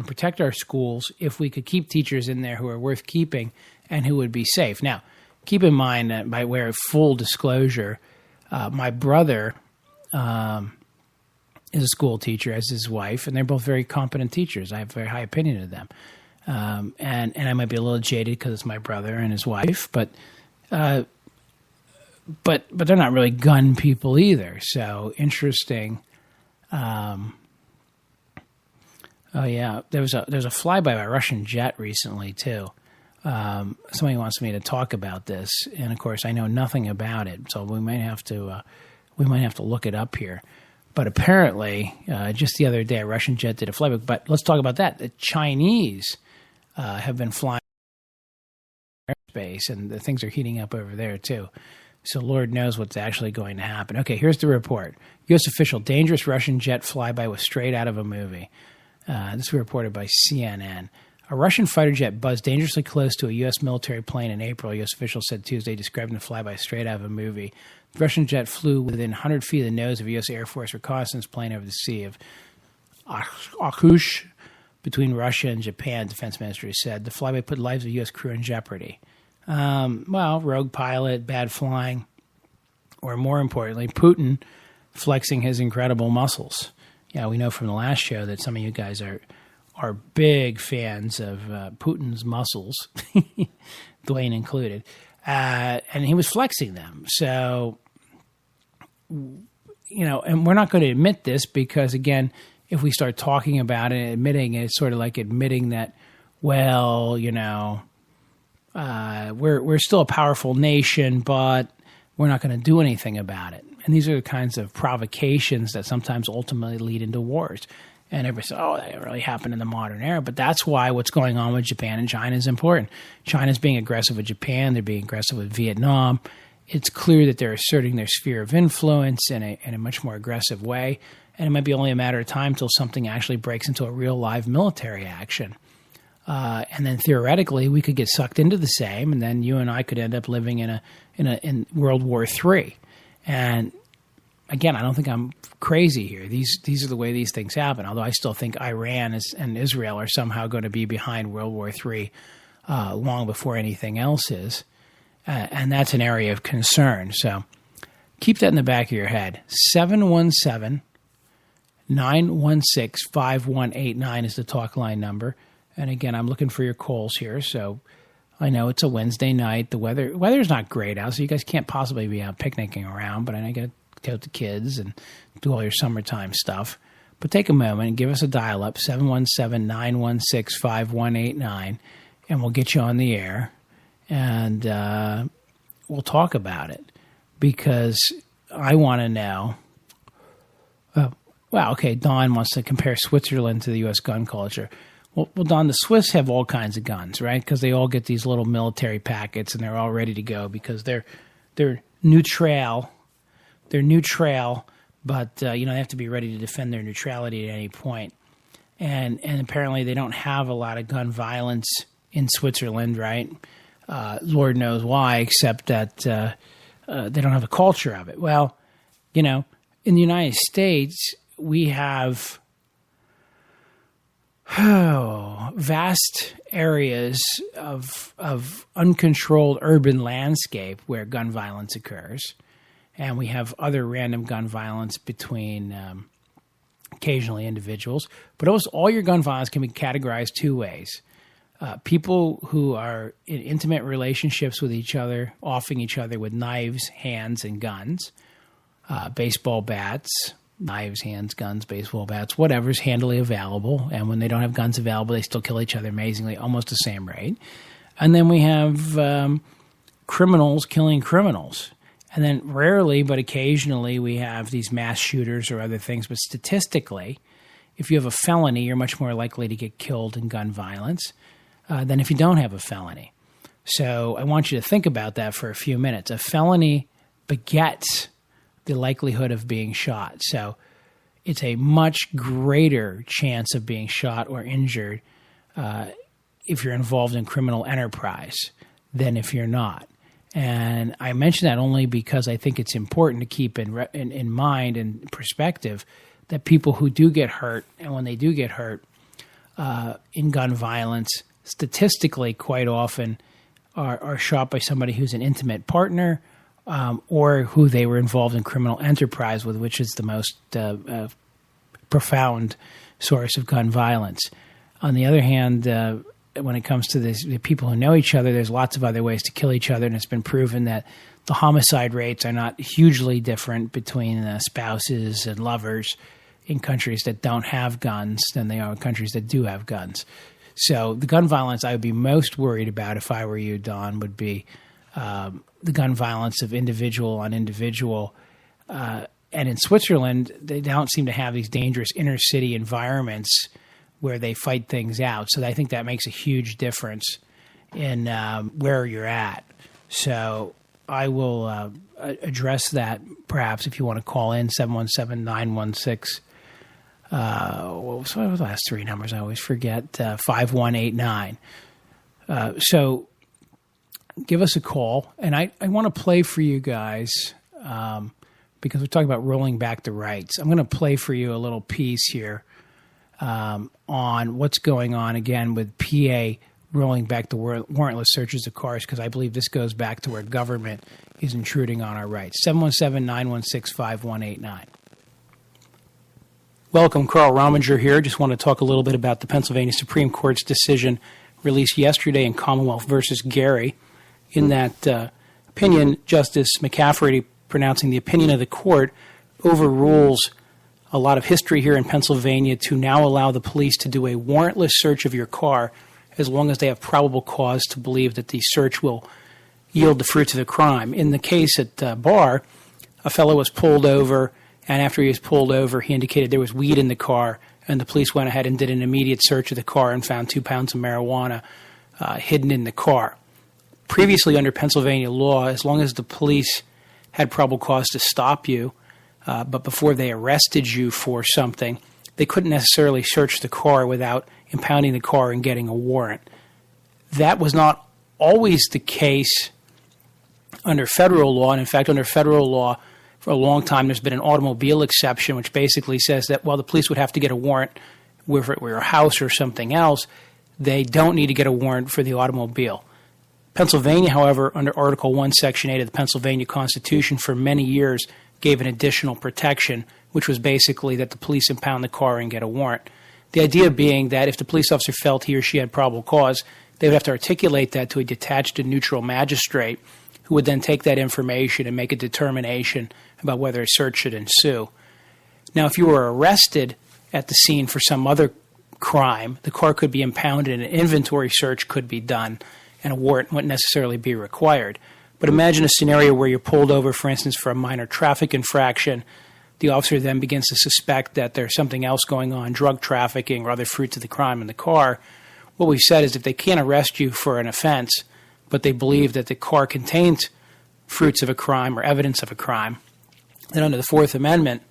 protect our schools if we could keep teachers in there who are worth keeping and who would be safe. Now, keep in mind that by way of full disclosure, my brother is a school teacher, as his wife, and they're both very competent teachers. I have a very high opinion of them. And I might be a little jaded because it's my brother and his wife, but they're not really gun people either. So interesting. There was a flyby by a Russian jet recently too. Somebody wants me to talk about this, and of course I know nothing about it, so we might have to look it up here. But apparently, just the other day, a Russian jet did a flyby. But let's talk about that. The Chinese have been flying airspace, and the things are heating up over there too. So Lord knows what's actually going to happen. Okay, here's the report. U.S. official, dangerous Russian jet flyby was straight out of a movie. This was reported by CNN. A Russian fighter jet buzzed dangerously close to a U.S. military plane in April, U.S. officials said Tuesday, describing the flyby straight out of a movie. The Russian jet flew within 100 feet of the nose of a U.S. Air Force reconnaissance plane over the Sea of Okhotsk between Russia and Japan, defense ministry said. The flyby put lives of U.S. crew in jeopardy. Rogue pilot, bad flying, or more importantly, Putin flexing his incredible muscles. Yeah, we know from the last show that some of you guys are big fans of Putin's muscles, Dwayne included, and he was flexing them. So, and we're not going to admit this because, again, if we start talking about it and admitting it, it's sort of like admitting that well, we're still a powerful nation, but we're not going to do anything about it. And these are the kinds of provocations that sometimes ultimately lead into wars. And everybody says, oh, that really happened in the modern era. But that's why what's going on with Japan and China is important. China's being aggressive with Japan. They're being aggressive with Vietnam. It's clear that they're asserting their sphere of influence in a much more aggressive way. And it might be only a matter of time until something actually breaks into a real live military action. And then theoretically, we could get sucked into the same, and then you and I could end up living in World War III. And again, I don't think I'm crazy here. These are the way these things happen, although I still think Iran and Israel are somehow going to be behind World War III long before anything else is. And that's an area of concern. So keep that in the back of your head. 717-916-5189 is the talk line number. And again, I'm looking for your calls here. So I know it's a Wednesday night. The weather's not great out, so you guys can't possibly be out picnicking around. But I know you got to go with the kids and do all your summertime stuff. But take a moment and give us a dial-up, 717-916-5189, and we'll get you on the air. And we'll talk about it because I want to know. Don wants to compare Switzerland to the U.S. gun culture. Well, Don, the Swiss have all kinds of guns, right? Because they all get these little military packets, and they're all ready to go because they're neutral. They're neutral, but they have to be ready to defend their neutrality at any point. And apparently they don't have a lot of gun violence in Switzerland, right? Lord knows why, except that they don't have a culture of it. Well, in the United States, we have vast areas of uncontrolled urban landscape where gun violence occurs. And we have other random gun violence between occasionally individuals. But almost all your gun violence can be categorized two ways. People who are in intimate relationships with each other, offing each other with knives, hands, and guns, baseball bats, knives, hands, guns, baseball bats, whatever's handily available. And when they don't have guns available, they still kill each other amazingly, almost the same rate. And then we have criminals killing criminals. And then rarely, but occasionally, we have these mass shooters or other things. But statistically, if you have a felony, you're much more likely to get killed in gun violence than if you don't have a felony. So I want you to think about that for a few minutes. A felony begets the likelihood of being shot. So it's a much greater chance of being shot or injured if you're involved in criminal enterprise than if you're not. And I mention that only because I think it's important to keep in mind and perspective that people who do get hurt, and when they do get hurt in gun violence, statistically quite often are shot by somebody who's an intimate partner or who they were involved in criminal enterprise with, which is the most profound source of gun violence. On the other hand, when it comes to the people who know each other, there's lots of other ways to kill each other, and it's been proven that the homicide rates are not hugely different between spouses and lovers in countries that don't have guns than they are in countries that do have guns. So the gun violence I would be most worried about if I were you, Don, would be the gun violence of individual on individual. And in Switzerland, they don't seem to have these dangerous inner city environments where they fight things out. So I think that makes a huge difference in where you're at. So I will address that perhaps if you want to call in, 717-916. What were the last three numbers? I always forget. 5189. So give us a call. And I want to play for you guys because we're talking about rolling back the rights. I'm going to play for you a little piece here on what's going on again with PA rolling back the warrantless searches of cars, because I believe this goes back to where government is intruding on our rights. 717-916-5189. Welcome, Carl Rominger here. Just want to talk a little bit about the Pennsylvania Supreme Court's decision released yesterday in Commonwealth versus Gary. In that opinion, Justice McCafferty, pronouncing the opinion of the court, overrules a lot of history here in Pennsylvania to now allow the police to do a warrantless search of your car as long as they have probable cause to believe that the search will yield the fruits of the crime. In the case at Bar, a fellow was pulled over, and after he was pulled over, he indicated there was weed in the car, and the police went ahead and did an immediate search of the car and found 2 pounds of marijuana hidden in the car. Previously, under Pennsylvania law, as long as the police had probable cause to stop you, but before they arrested you for something, they couldn't necessarily search the car without impounding the car and getting a warrant. That was not always the case under federal law, and in fact, under federal law, for a long time, there's been an automobile exception, which basically says that while the police would have to get a warrant if it were a house or something else, they don't need to get a warrant for the automobile. Pennsylvania, however, under Article 1, Section 8 of the Pennsylvania Constitution, for many years gave an additional protection, which was basically that the police impound the car and get a warrant. The idea being that if the police officer felt he or she had probable cause, they would have to articulate that to a detached and neutral magistrate who would then take that information and make a determination about whether a search should ensue. Now, if you were arrested at the scene for some other crime, the car could be impounded and an inventory search could be done, and a warrant wouldn't necessarily be required. But imagine a scenario where you're pulled over, for instance, for a minor traffic infraction. The officer then begins to suspect that there's something else going on, drug trafficking or other fruits of the crime in the car. What we've said is if they can't arrest you for an offense, but they believe that the car contains fruits of a crime or evidence of a crime, then under the Fourth Amendment,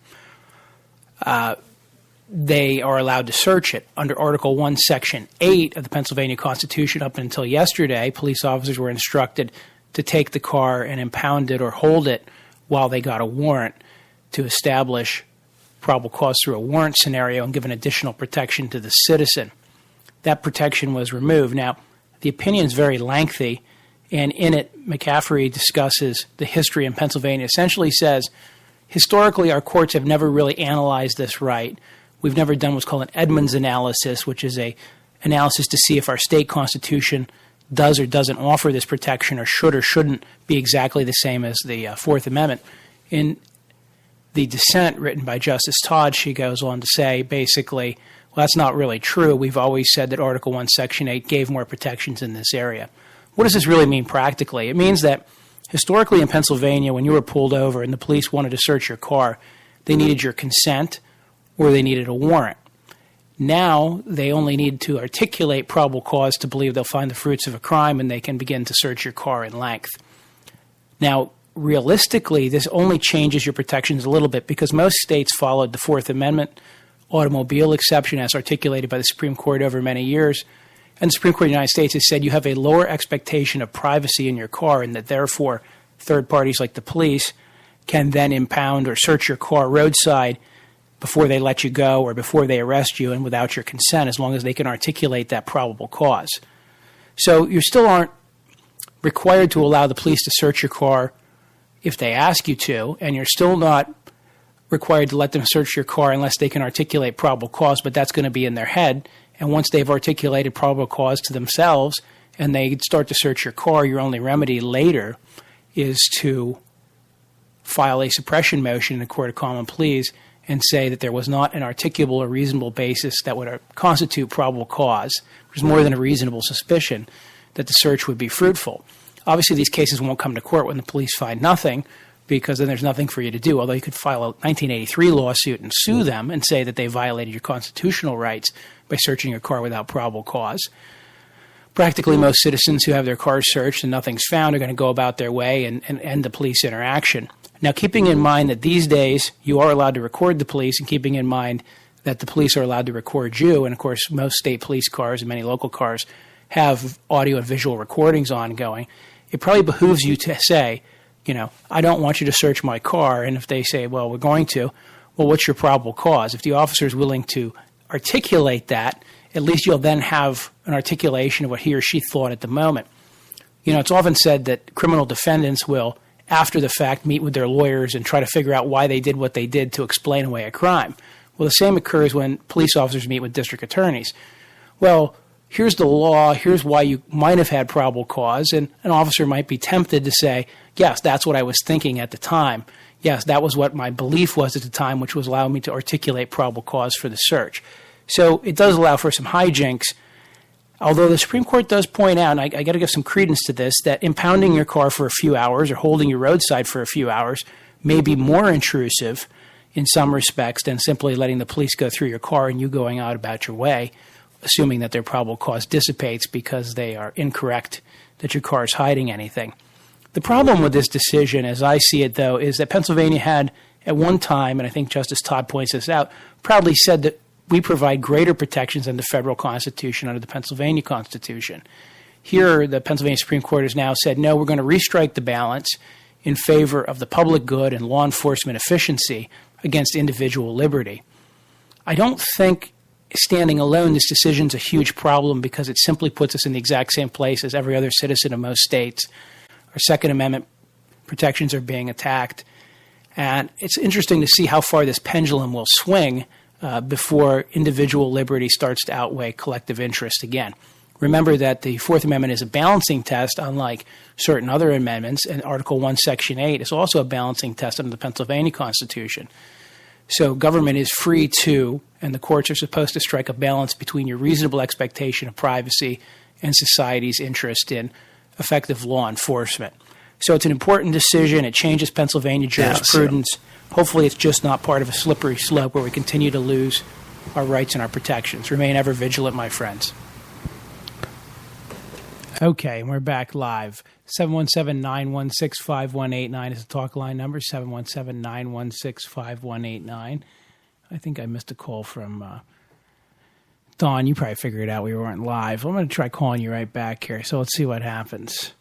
they are allowed to search it. Under Article 1, Section 8 of the Pennsylvania Constitution, up until yesterday, police officers were instructed to take the car and impound it or hold it while they got a warrant to establish probable cause through a warrant scenario and give an additional protection to the citizen. That protection was removed. Now, the opinion is very lengthy, and in it, McCaffrey discusses the history in Pennsylvania. Essentially says, historically, our courts have never really analyzed this right. We've never done what's called an Edmunds analysis, which is a analysis to see if our state constitution does or doesn't offer this protection or should or shouldn't be exactly the same as the Fourth Amendment. In the dissent written by Justice Todd, she goes on to say, basically, well, that's not really true. We've always said that Article 1, Section 8 gave more protections in this area. What does this really mean practically? It means that historically in Pennsylvania, when you were pulled over and the police wanted to search your car, they needed your consent or they needed a warrant. Now they only need to articulate probable cause to believe they'll find the fruits of a crime and they can begin to search your car in length. Now, realistically, this only changes your protections a little bit because most states followed the Fourth Amendment automobile exception as articulated by the Supreme Court over many years. And the Supreme Court of the United States has said you have a lower expectation of privacy in your car and that therefore third parties like the police can then impound or search your car roadside before they let you go or before they arrest you and without your consent, as long as they can articulate that probable cause. So you still aren't required to allow the police to search your car if they ask you to, and you're still not required to let them search your car unless they can articulate probable cause, but that's going to be in their head. And once they've articulated probable cause to themselves and they start to search your car, your only remedy later is to file a suppression motion in the Court of Common Pleas and say that there was not an articulable or reasonable basis that would constitute probable cause, which is more than a reasonable suspicion, that the search would be fruitful. Obviously, these cases won't come to court when the police find nothing, because then there's nothing for you to do, although you could file a 1983 lawsuit and sue them and say that they violated your constitutional rights by searching your car without probable cause. Practically most citizens who have their cars searched and nothing's found are going to go about their way and end the police interaction. Now, keeping in mind that these days you are allowed to record the police and keeping in mind that the police are allowed to record you, and of course most state police cars and many local cars have audio and visual recordings ongoing, it probably behooves you to say, I don't want you to search my car. And if they say, well, we're going to, well, what's your probable cause? If the officer is willing to articulate that, at least you'll then have an articulation of what he or she thought at the moment. It's often said that criminal defendants will, after the fact, meet with their lawyers and try to figure out why they did what they did to explain away a crime. Well, the same occurs when police officers meet with district attorneys. Well, here's the law, here's why you might have had probable cause, and an officer might be tempted to say, yes, that's what I was thinking at the time. Yes, that was what my belief was at the time, which was allowing me to articulate probable cause for the search. So it does allow for some hijinks. Although the Supreme Court does point out, and I got to give some credence to this, that impounding your car for a few hours or holding your roadside for a few hours may be more intrusive in some respects than simply letting the police go through your car and you going out about your way, assuming that their probable cause dissipates because they are incorrect that your car is hiding anything. The problem with this decision, as I see it, though, is that Pennsylvania had at one time, and I think Justice Todd points this out, proudly said that we provide greater protections than the federal Constitution under the Pennsylvania Constitution. Here, the Pennsylvania Supreme Court has now said, no, we're going to restrike the balance in favor of the public good and law enforcement efficiency against individual liberty. I don't think standing alone this decision is a huge problem because it simply puts us in the exact same place as every other citizen of most states. Our Second Amendment protections are being attacked. And it's interesting to see how far this pendulum will swing before individual liberty starts to outweigh collective interest again. Remember that the Fourth Amendment is a balancing test, unlike certain other amendments, and Article 1, Section 8 is also a balancing test under the Pennsylvania Constitution. So government is free to, and the courts are supposed to strike a balance between your reasonable expectation of privacy and society's interest in effective law enforcement. So it's an important decision. It changes Pennsylvania jurisprudence. Hopefully it's just not part of a slippery slope where we continue to lose our rights and our protections. Remain ever vigilant, my friends. Okay, and we're back live. 717-916-5189 is the talk line number, 717-916-5189. I think I missed a call from Dawn. You probably figured out we weren't live. I'm going to try calling you right back here, so let's see what happens.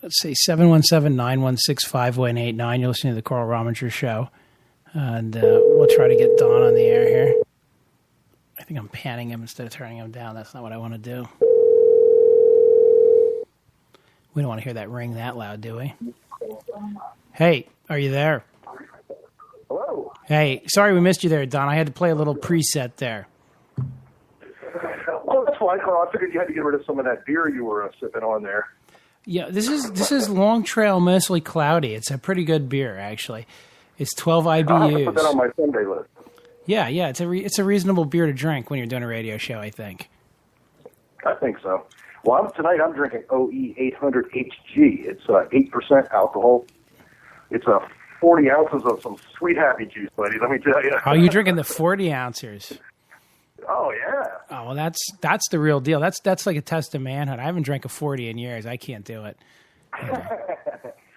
Let's see, 717-916-5189. You're listening to the Carl Rominger Show. And we'll try to get Don on the air here. I think I'm panning him instead of turning him down. That's not what I want to do. We don't want to hear that ring that loud, do we? Hey, are you there? Hello. Hey, sorry we missed you there, Don. I had to play a little preset there. Well, that's fine, Carl. I figured you had to get rid of some of that beer you were sipping on there. Yeah, this is Long Trail Mostly Cloudy. It's a pretty good beer, actually. It's 12 IBUs. I'll have to put that on my Sunday list. Yeah, it's a reasonable beer to drink when you're doing a radio show, I think. I think so. Well, tonight I'm drinking OE 800 HG. It's 8% alcohol. It's 40 ounces of some sweet happy juice, buddy. Let me tell you. Oh, you're drinking the 40 ounces. Oh yeah. Oh well, that's the real deal. That's like a test of manhood. I haven't drank a 40 in years. I can't do it.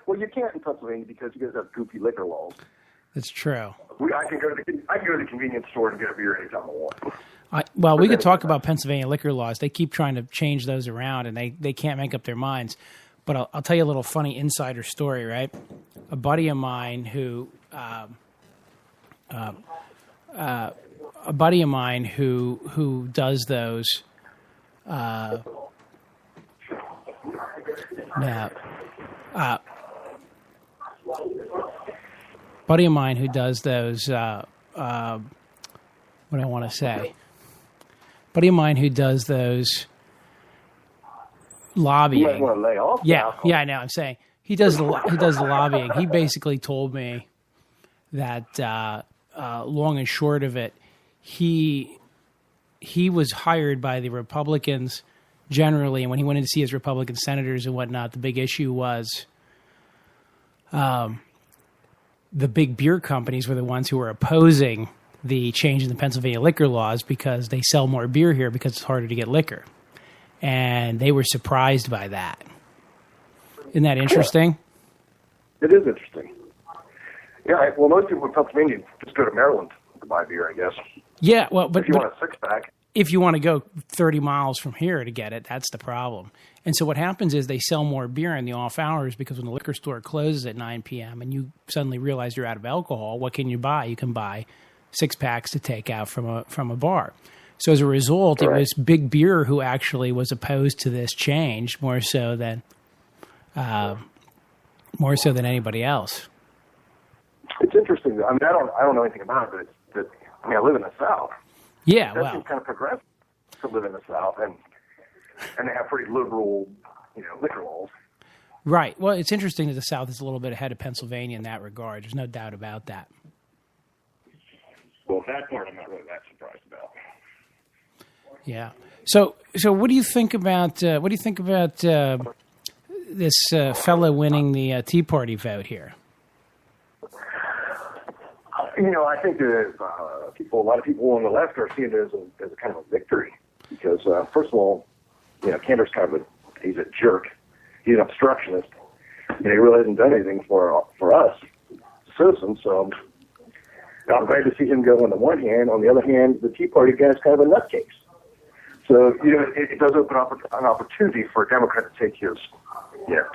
Well, you can't in Pennsylvania because you guys have goofy liquor laws. That's true. I can go to the convenience store and get a beer anytime I want. We could talk about Pennsylvania liquor laws. They keep trying to change those around, and they can't make up their minds. But I'll tell you a little funny insider story, right? A buddy of mine who does those. Buddy of mine who does those. What do I want to say? Buddy of mine who does those lobbying. You might want to lay off. Yeah, I know. I'm saying he does the lobbying. He basically told me that long and short of it, he was hired by the Republicans generally, and when he went in to see his Republican senators and whatnot, the big issue was the big beer companies were the ones who were opposing the change in the Pennsylvania liquor laws because they sell more beer here because it's harder to get liquor. And they were surprised by that. Isn't that interesting? It is interesting. Yeah, well, most people in Pennsylvania just go to Maryland to buy beer, I guess. Yeah, well, but if you want a six-pack. If you want to go 30 miles from here to get it, that's the problem. And so what happens is they sell more beer in the off hours because when the liquor store closes at 9 p.m. and you suddenly realize you're out of alcohol, what can you buy? You can buy 6-packs to take out from a bar. So as a result, It was Big Beer who actually was opposed to this change more so than anybody else. It's interesting. I mean, I don't know anything about it, but I live in the South. Yeah, that seems kind of progressive to live in the South, and they have pretty liberal, liquor laws. Right. Well, it's interesting that the South is a little bit ahead of Pennsylvania in that regard. There's no doubt about that. Well, that part I'm not really that surprised about. Yeah. So what do you think about this fellow winning the Tea Party vote here? I think that a lot of people on the left are seeing it as a kind of a victory because, first of all, Cantor's he's a jerk. He's an obstructionist. He really hasn't done anything for us, citizens. So I'm glad to see him go on the one hand. On the other hand, the Tea Party guy's kind of a nutcase. So, it does open up an opportunity for a Democrat to take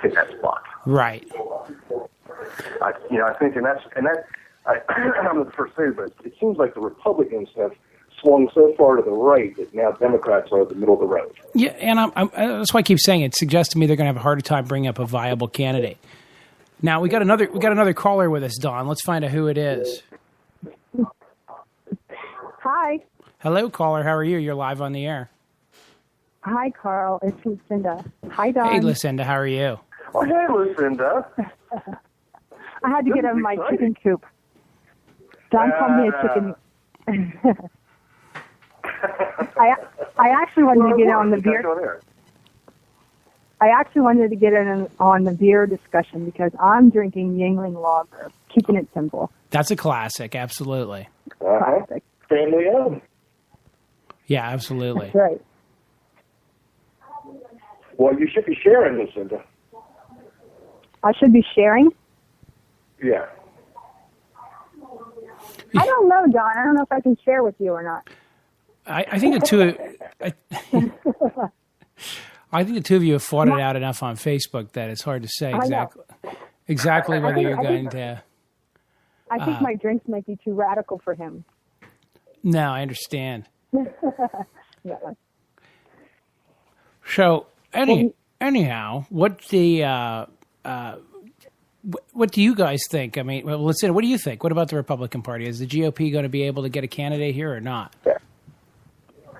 take that spot. Right. I think, and I'm the first to say, but it seems like the Republicans have swung so far to the right that now Democrats are at the middle of the road. Yeah, and that's why I keep saying it suggests to me they're going to have a harder time bringing up a viable candidate. Now we got another caller with us, Dawn. Let's find out who it is. Hi. Hello, caller. How are you? You're live on the air. Hi, Carl. It's Lucinda. Hi, Dawn. Hey, Lucinda. How are you? Oh, hey, Lucinda. I had to get out of my chicken coop. Don called me a chicken. I actually wanted to get on the beer. I actually wanted to get in on the beer discussion because I'm drinking Yingling Lager, keeping it simple. That's a classic, absolutely. Classic. Family owned. Yeah, absolutely. That's right. Well, you should be sharing, Lucinda. I should be sharing? Yeah. I don't know, Don. I don't know if I can share with you or not. I think the two. I think the two of you have fought it out enough on Facebook that it's hard to say exactly whether you're going to. I think my drinks might be too radical for him. No, I understand. Yeah. So anyhow, what do you guys think? I mean, well, let's say, what do you think? What about the Republican Party? Is the GOP going to be able to get a candidate here or not?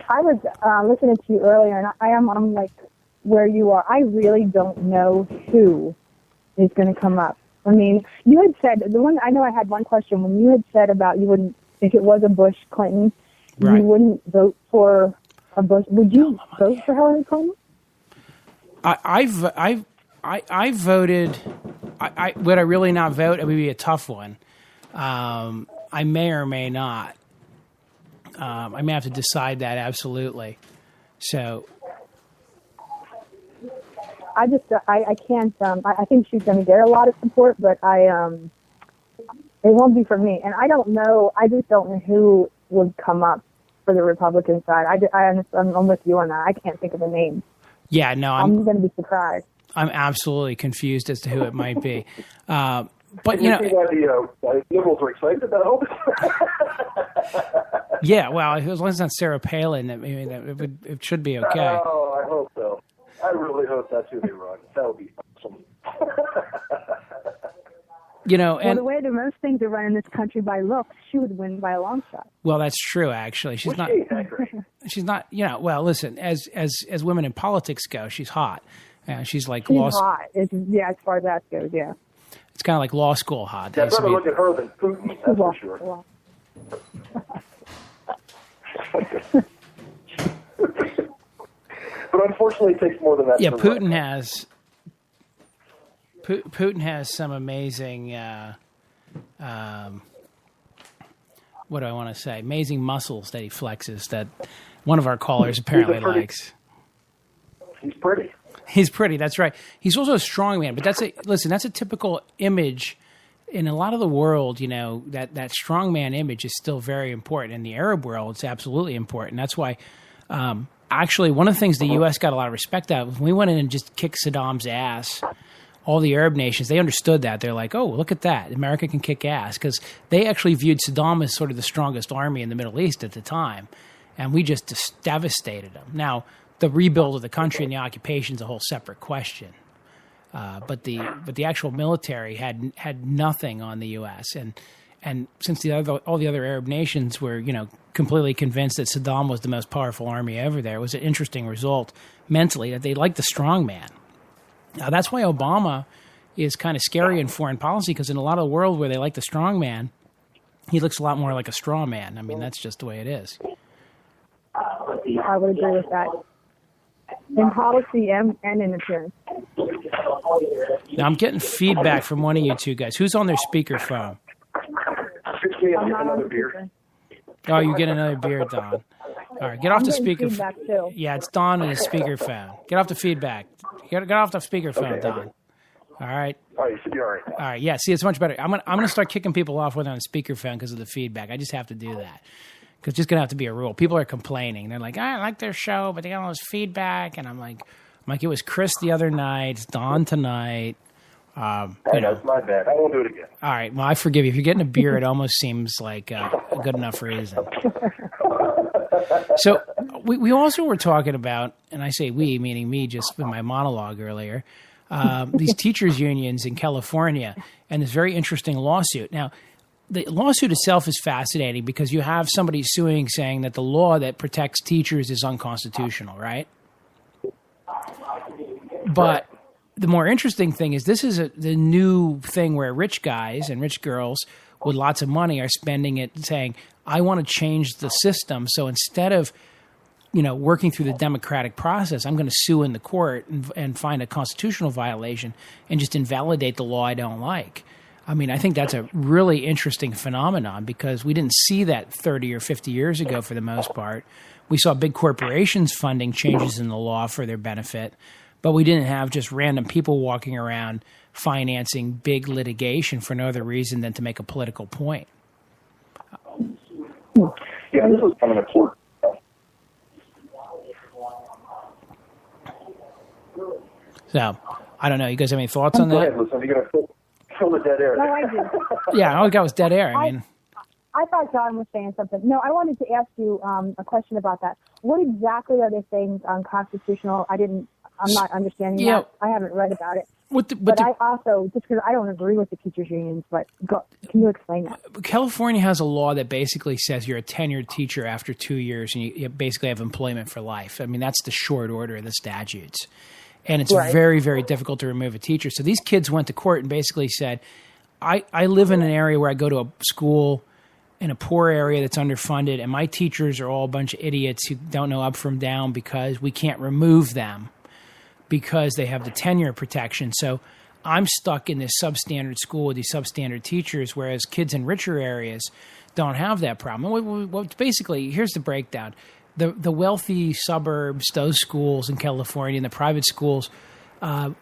I was listening to you earlier, and I'm like where you are. I really don't know who is going to come up. I mean, you had said I know I had one question when you had said about you wouldn't, if it was a Bush Clinton, right, you wouldn't vote for a Bush. Would you vote for Hillary Clinton? I voted. Would I really not vote? It would be a tough one. I may or may not. I may have to decide that absolutely. So, I can't. I think she's going to get a lot of support, but it won't be for me. And I don't know. I just don't know who would come up for the Republican side. I'm with you on that. I can't think of a name. Yeah, no, I'm going to be surprised. I'm absolutely confused as to who it might be. But you know, why the liberals are excited about it. Yeah, well, as long as it's not Sarah Palin, I mean, it should be okay. Oh, I hope so. I really hope that's who they run. That would be awesome. And the way that most things are run in this country by looks, she would win by a long shot. Well, that's true. Actually, she's not. She's not. Well, listen, as women in politics go, she's hot. She's like she's hot. As far as that goes, yeah. It's kind of like law school hot. I'd rather look at her than Putin. That's for sure. Well. But unfortunately, it takes more than that. Yeah, Putin has some amazing. What do I want to say? Amazing muscles that he flexes. That one of our callers apparently likes. He's pretty. He's pretty. That's right. He's also a strong man. But that's a typical image in a lot of the world. That strong man image is still very important. In the Arab world, it's absolutely important. That's why. Actually, one of the things the U.S. got a lot of respect out of, when we went in and just kicked Saddam's ass, all the Arab nations, they understood that. They're like, oh, look at that. America can kick ass. Because they actually viewed Saddam as sort of the strongest army in the Middle East at the time. And we just devastated them. Now, the rebuild of the country and the occupation is a whole separate question. But the actual military had nothing on the U.S. And since all the other Arab nations were, completely convinced that Saddam was the most powerful army ever there, it was an interesting result mentally that they liked the strong man. Now, that's why Obama is kind of scary in foreign policy, because in a lot of the world where they like the strong man, he looks a lot more like a straw man. I mean, that's just the way it is. I would agree with that. In policy and in appearance. Now, I'm getting feedback from one of you two guys. Who's on their speakerphone? I'm not on the speaker. Oh, you're getting another beer, Don. All right, get off the speaker. Too. Yeah, it's Don on his speakerphone. Get off the feedback. Get off the speakerphone, Okay, Don. All right. Oh, you should be all right. All right. Yeah. See, it's much better. I'm gonna start kicking people off when they're on speakerphone because of the feedback. I just have to do that because it's just gonna have to be a rule. People are complaining. They're like, I like their show, but they got all this feedback, and I'm like, it was Chris the other night. It's Don tonight. That's my bad. I won't do it again. All right. Well, I forgive you. If you're getting a beer, it almost seems like a good enough reason. So we also were talking about, and I say we, meaning me, just in my monologue earlier. These teachers' unions in California and this very interesting lawsuit. Now, the lawsuit itself is fascinating because you have somebody suing saying that the law that protects teachers is unconstitutional, right? But the more interesting thing is this is the new thing where rich guys and rich girls with lots of money are spending it saying, I want to change the system. So instead of working through the democratic process, I'm going to sue in the court and find a constitutional violation and just invalidate the law I don't like. I mean, I think that's a really interesting phenomenon because we didn't see that 30 or 50 years ago for the most part. We saw big corporations funding changes in the law for their benefit, but we didn't have just random people walking around financing big litigation for no other reason than to make a political point. Yeah, this was kind of important. So, I don't know. You guys have any thoughts on Go that? ahead, listen. You're going to fill the dead air. No, I do. Yeah, all I got was dead air. I mean, I thought John was saying something. No, I wanted to ask you a question about that. What exactly are they saying unconstitutional? I'm not understanding that. I haven't read about it. I also, just because I don't agree with the teachers' unions, but can you explain that? California has a law that basically says you're a tenured teacher after 2 years and you basically have employment for life. I mean, that's the short order of the statutes. And it's very, very difficult to remove a teacher. So these kids went to court and basically said, I live in an area where I go to a school in a poor area that's underfunded, and my teachers are all a bunch of idiots who don't know up from down because we can't remove them because they have the tenure protection. So I'm stuck in this substandard school with these substandard teachers, whereas kids in richer areas don't have that problem. Well, basically, here's the breakdown. The wealthy suburbs, those schools in California and the private schools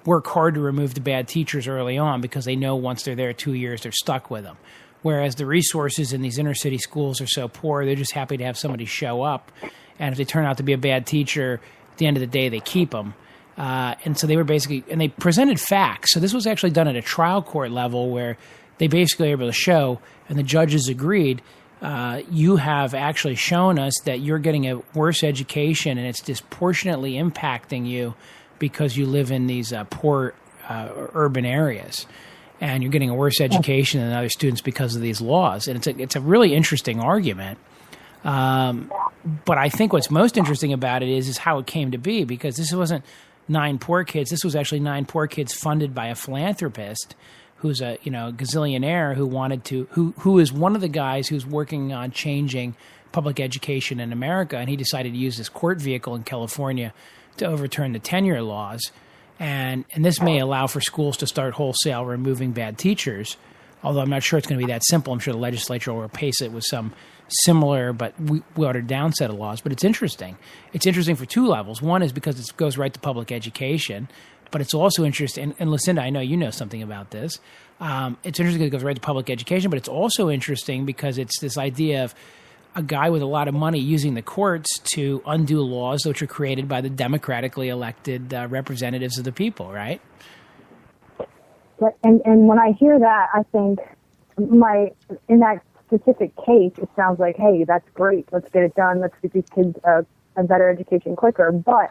work hard to remove the bad teachers early on because they know once they're there 2 years, they're stuck with them. Whereas the resources in these inner city schools are so poor, they're just happy to have somebody show up. And if they turn out to be a bad teacher, at the end of the day, they keep them. And so they were and they presented facts. So this was actually done at a trial court level where they basically were able to show, and the judges agreed, you have actually shown us that you're getting a worse education and it's disproportionately impacting you because you live in these poor urban areas. And you're getting a worse education than other students because of these laws. And it's a really interesting argument. But I think what's most interesting about it is how it came to be, because this wasn't 9 poor kids. This was actually 9 poor kids funded by a philanthropist who's a gazillionaire who is one of the guys who's working on changing public education in America, and he decided to use this court vehicle in California to overturn the tenure laws. And this may allow for schools to start wholesale removing bad teachers, although I'm not sure it's going to be that simple. I'm sure the legislature will replace it with some similar but watered down set of laws. But it's interesting. It's interesting for 2 levels. One is because it goes right to public education, but it's also interesting. And Lucinda, I know you know something about this. It's interesting because it goes right to public education, but it's also interesting because it's this idea of a guy with a lot of money using the courts to undo laws which are created by the democratically elected representatives of the people, right? And when I hear that, I think in that specific case, it sounds like, hey, that's great. Let's get it done. Let's get these kids a better education quicker. But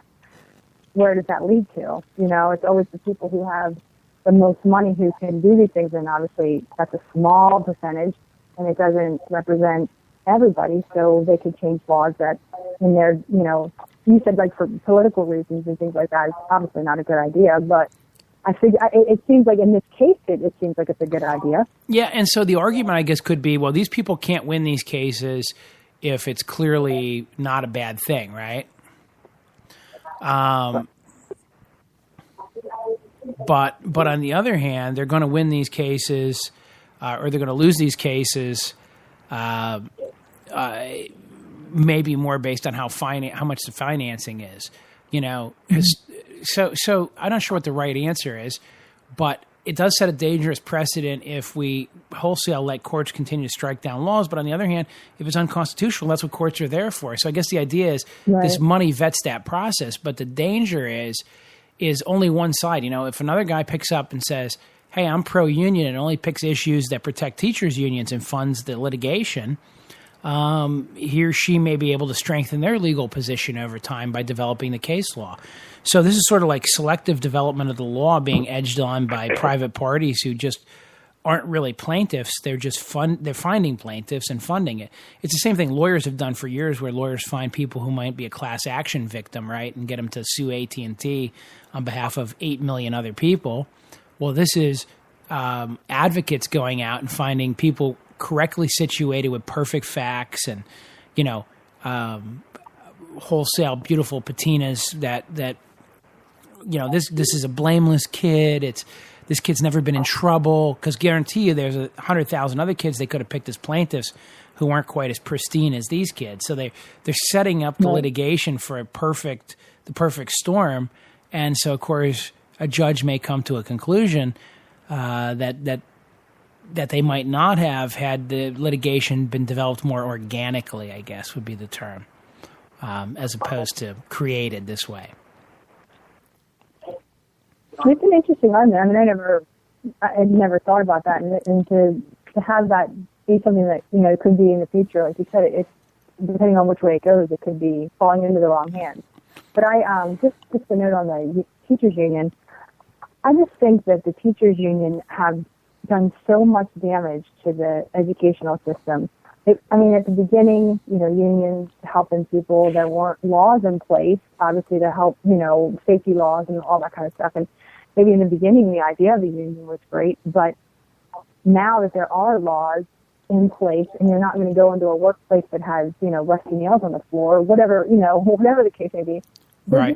where does that lead to? It's always the people who have the most money who can do these things, and obviously that's a small percentage, and it doesn't represent everybody, so they could change laws that in their, you said like for political reasons and things like that, it's obviously not a good idea, but I think it seems like in this case, it seems like it's a good idea. Yeah, and so the argument, I guess, could be, well, these people can't win these cases if it's clearly not a bad thing, right? But on the other hand, they're going to win these cases, or they're going to lose these cases, maybe more based on how much the financing is. So I'm not sure what the right answer is, but it does set a dangerous precedent if we wholesale let courts continue to strike down laws. But on the other hand, if it's unconstitutional, that's what courts are there for. So I guess the idea is this money vets that process. But the danger is only one side. If another guy picks up and says, hey, I'm pro-union and only picks issues that protect teachers' unions and funds the litigation, he or she may be able to strengthen their legal position over time by developing the case law. So this is sort of like selective development of the law being edged on by private parties who just aren't really plaintiffs. They're just they're finding plaintiffs and funding it. It's the same thing lawyers have done for years, where lawyers find people who might be a class action victim, right, and get them to sue AT&T on behalf of 8 million other people. Well, this is advocates going out and finding people correctly situated with perfect facts and, wholesale beautiful patinas that this is a blameless kid. This kid's never been in trouble, because guarantee you there's 100,000 other kids they could have picked as plaintiffs who aren't quite as pristine as these kids. So they're setting up the litigation for the perfect storm. And so, of course, a judge may come to a conclusion that they might not have had the litigation been developed more organically, I guess would be the term, as opposed to created this way. It's an interesting argument. I mean, I had never thought about that, and to have that be something that it could be in the future, like you said, it's depending on which way it goes, it could be falling into the wrong hands. But I just a note on the teachers union. I just think that the teachers union have done so much damage to the educational system. At the beginning, unions helping people. There weren't laws in place, obviously, to help, safety laws and all that kind of stuff. And maybe in the beginning, the idea of the union was great. But now that there are laws in place, and you're not going to go into a workplace that has, rusty nails on the floor, whatever the case may be, they're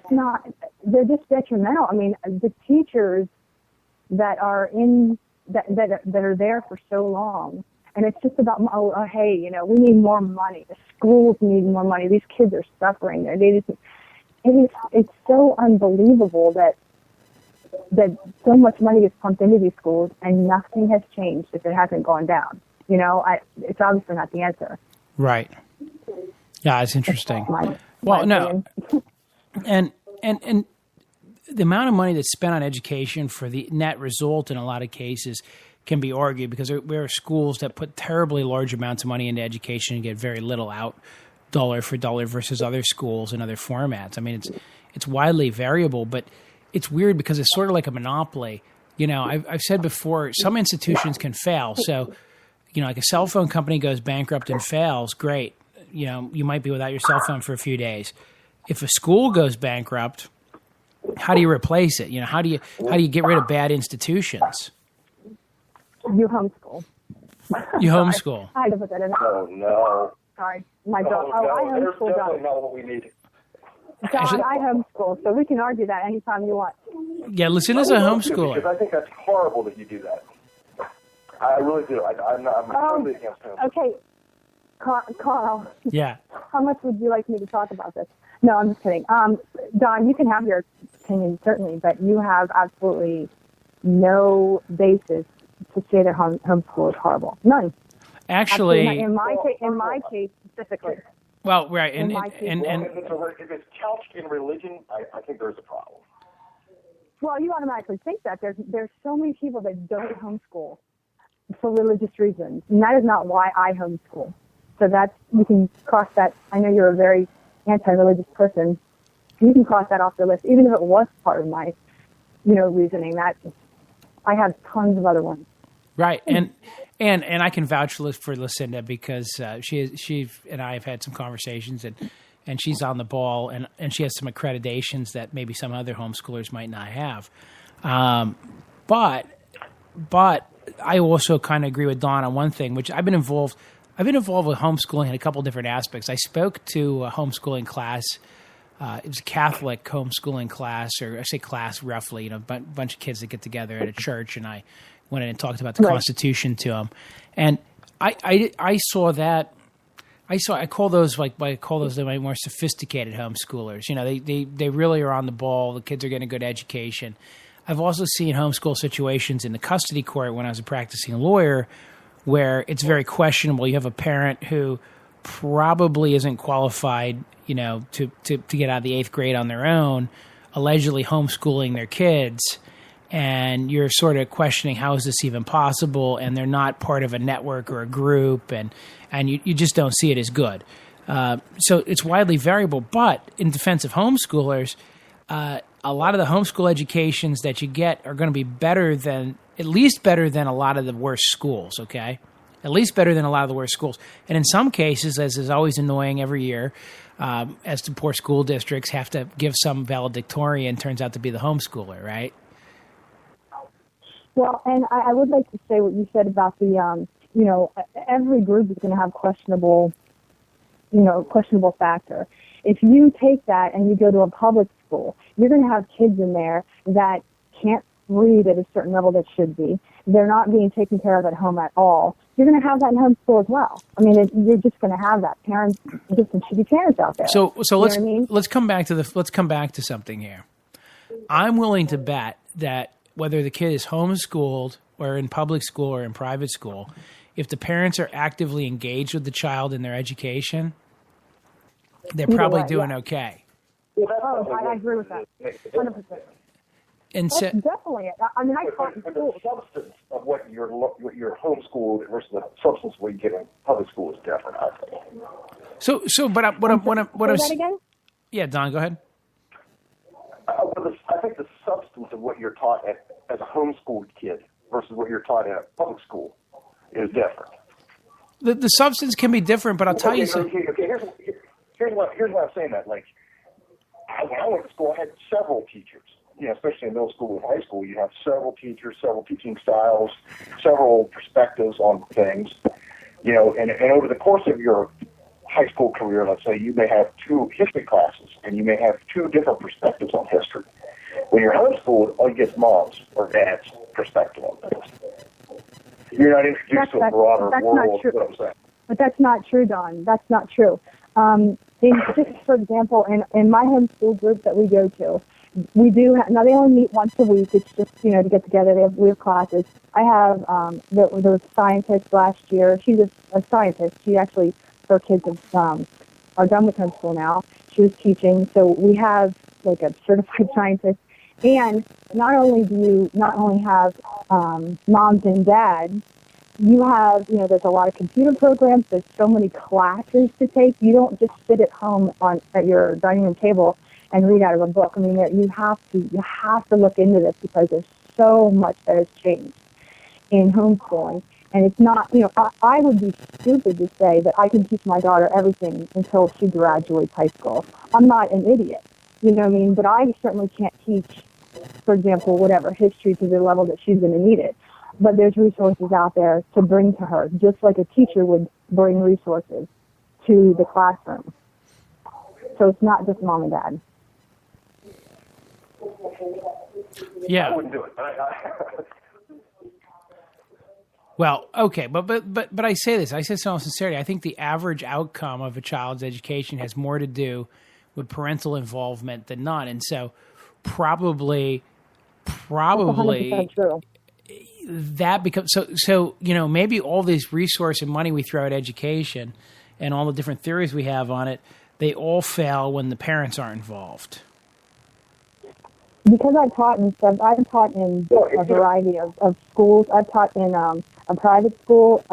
just detrimental. I mean, the teachers that are that are there for so long. And it's just about, hey, we need more money. The schools need more money. These kids are suffering. It's so unbelievable that so much money is pumped into these schools and nothing has changed if it hasn't gone down. It's obviously not the answer. Right. Yeah, it's interesting. And the amount of money that's spent on education for the net result in a lot of cases can be argued, because there are schools that put terribly large amounts of money into education and get very little out dollar for dollar versus other schools and other formats. I mean, it's widely variable, but it's weird because it's sort of like a monopoly. I've said before, some institutions can fail. So, like a cell phone company goes bankrupt and fails, great. You might be without your cell phone for a few days. If a school goes bankrupt, how do you replace it? How do you get rid of bad institutions? You homeschool. You homeschool. I had to put that in. Oh, no. Sorry. My dog. I homeschool. That's definitely not what we need. John, I homeschool, so we can argue that anytime you want. Yeah, listen as a homeschooler. Because I think that's horrible that you do that. I really do. I'm totally against homeschooling. Okay. Carl. Yeah. How much would you like me to talk about this? No, I'm just kidding. Don, you can have your opinion, certainly, but you have absolutely no basis to say that homeschool is horrible. None. Actually, in my case specifically. Well, right, and if it's couched in religion, I think there's a problem. Well, you automatically think that there's so many people that don't homeschool for religious reasons, and that is not why I homeschool. So you can cross that. I know you're a very anti-religious person. You can cross that off the list, even if it was part of my, reasoning. That I have tons of other ones. Right, and I can vouch for Lucinda because she and I have had some conversations, and she's on the ball, and she has some accreditations that maybe some other homeschoolers might not have. But I also kind of agree with Dawn on one thing, which I've been involved. I've been involved with homeschooling in a couple different aspects. I spoke to a homeschooling class. It was a Catholic homeschooling class, or I say class roughly, a bunch of kids that get together at a church, and I went in and talked about the Constitution to them. And I saw that. I call those the more sophisticated homeschoolers. They really are on the ball. The kids are getting a good education. I've also seen homeschool situations in the custody court when I was a practicing lawyer, where it's very questionable. You have a parent who probably isn't qualified, to get out of the 8th grade on their own, allegedly homeschooling their kids, and you're sort of questioning, how is this even possible? And they're not part of a network or a group, and you just don't see it as good. So it's widely variable. But in defense of homeschoolers, a lot of the homeschool educations that you get are going to be at least better than a lot of the worst schools, okay? At least better than a lot of the worst schools. And in some cases, as is always annoying every year, as the poor school districts have to give some valedictorian, turns out to be the homeschooler, right? Well, and I would like to say what you said about the, every group is going to have questionable factor. If you take that and you go to a public school, you're going to have kids in there that can't read at a certain level that should be. They're not being taken care of at home at all. You're going to have that in homeschool as well. I mean, you're just going to have that. Parents, just some shitty parents out there. So let's come back to something here. I'm willing to bet that whether the kid is homeschooled or in public school or in private school, if the parents are actively engaged with the child in their education, they're probably doing okay. Oh, I agree with that, 100%. And that's definitely it. I mean, I taught in school. The substance of what you're homeschooled versus the substance what you get in public school is different, I think. So, but I'm that again? Yeah, Don, go ahead. I think the substance of what you're taught as a homeschooled kid versus what you're taught at public school is different. The substance can be different, but I'll tell you something. Okay. Here's why I'm saying that. Like, when I went to school, I had several teachers. Especially in middle school and high school, you have several teachers, several teaching styles, several perspectives on things. And over the course of your high school career, let's say, you may have 2 history classes, and you may have 2 different perspectives on history. When you're homeschooled, all you get is mom's or dad's perspective on things. You're not introduced to a broader world. That's what I'm saying. But that's not true, Don. That's not true. Just for example, in my homeschool group that we go to, we do now. They only meet once a week. It's just to get together. We have classes. I have there was a scientist last year. She's a scientist. She actually, her kids are done with homeschool now. She was teaching, so we have like a certified scientist. And not only do you have moms and dads, you have there's a lot of computer programs. There's so many classes to take. You don't just sit at home at your dining room table and read out of a book. I mean, you have to look into this because there's so much that has changed in homeschooling. And it's not, I would be stupid to say that I can teach my daughter everything until she graduates high school. I'm not an idiot, you know what I mean? But I certainly can't teach, for example, history to the level that she's going to need it. But there's resources out there to bring to her, just like a teacher would bring resources to the classroom. So it's not just mom and dad. Yeah. I wouldn't do it. Well, okay, but I say this. I say so in sincerity. I think the average outcome of a child's education has more to do with parental involvement than none, and so probably That's 100% true. That becomes so. Maybe all this resource and money we throw at education, and all the different theories we have on it, they all fail when the parents are involved. Because I've taught in a variety of schools. I've taught in a private school,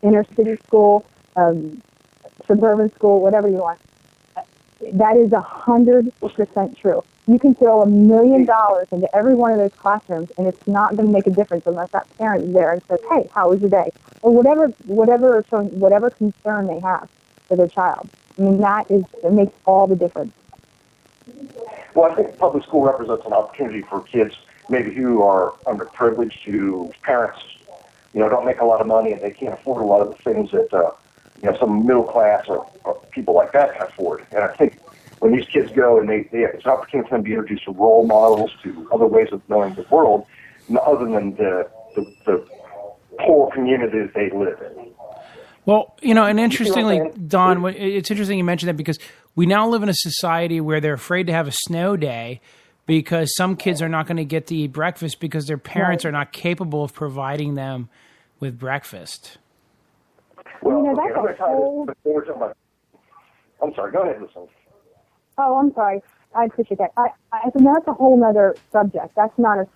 inner city school, suburban school, whatever you want. That is 100% true. You can throw $1 million into every one of those classrooms, and it's not going to make a difference unless that parent is there and says, "Hey, how was your day?" or whatever concern they have for their child. I mean, it makes all the difference. Well, I think public school represents an opportunity for kids maybe who are underprivileged, whose parents, don't make a lot of money and they can't afford a lot of the things that some middle class or people like that can afford. And I think when these kids go and it's an opportunity for them to be introduced to role models, to other ways of knowing the world, other than the poor communities they live in. Well, and interestingly, Don, it's interesting you mentioned that because we now live in a society where they're afraid to have a snow day because some kids are not going to get to eat breakfast because their parents are not capable of providing them with breakfast. Well, that's a whole... I'm sorry, go ahead, listen. Oh, I'm sorry. I appreciate that. I think that's a whole other subject. That's not a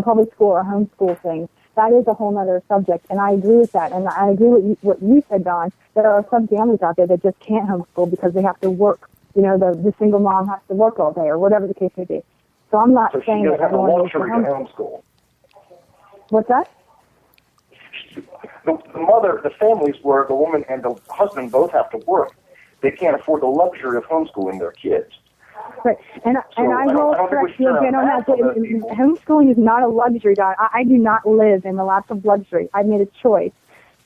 public school or homeschool thing. That is a whole other subject, and I agree with that. And I agree with what you said, Don. There are some families out there that just can't homeschool because they have to work. The single mom has to work all day, or whatever the case may be. So I'm not saying that everyone needs to homeschool. What's that? The families where the woman and the husband both have to work, they can't afford the luxury of homeschooling their kids. Right, and I will correct you again on that. Homeschooling is not a luxury, Don. I do not live in the lap of luxury. I made a choice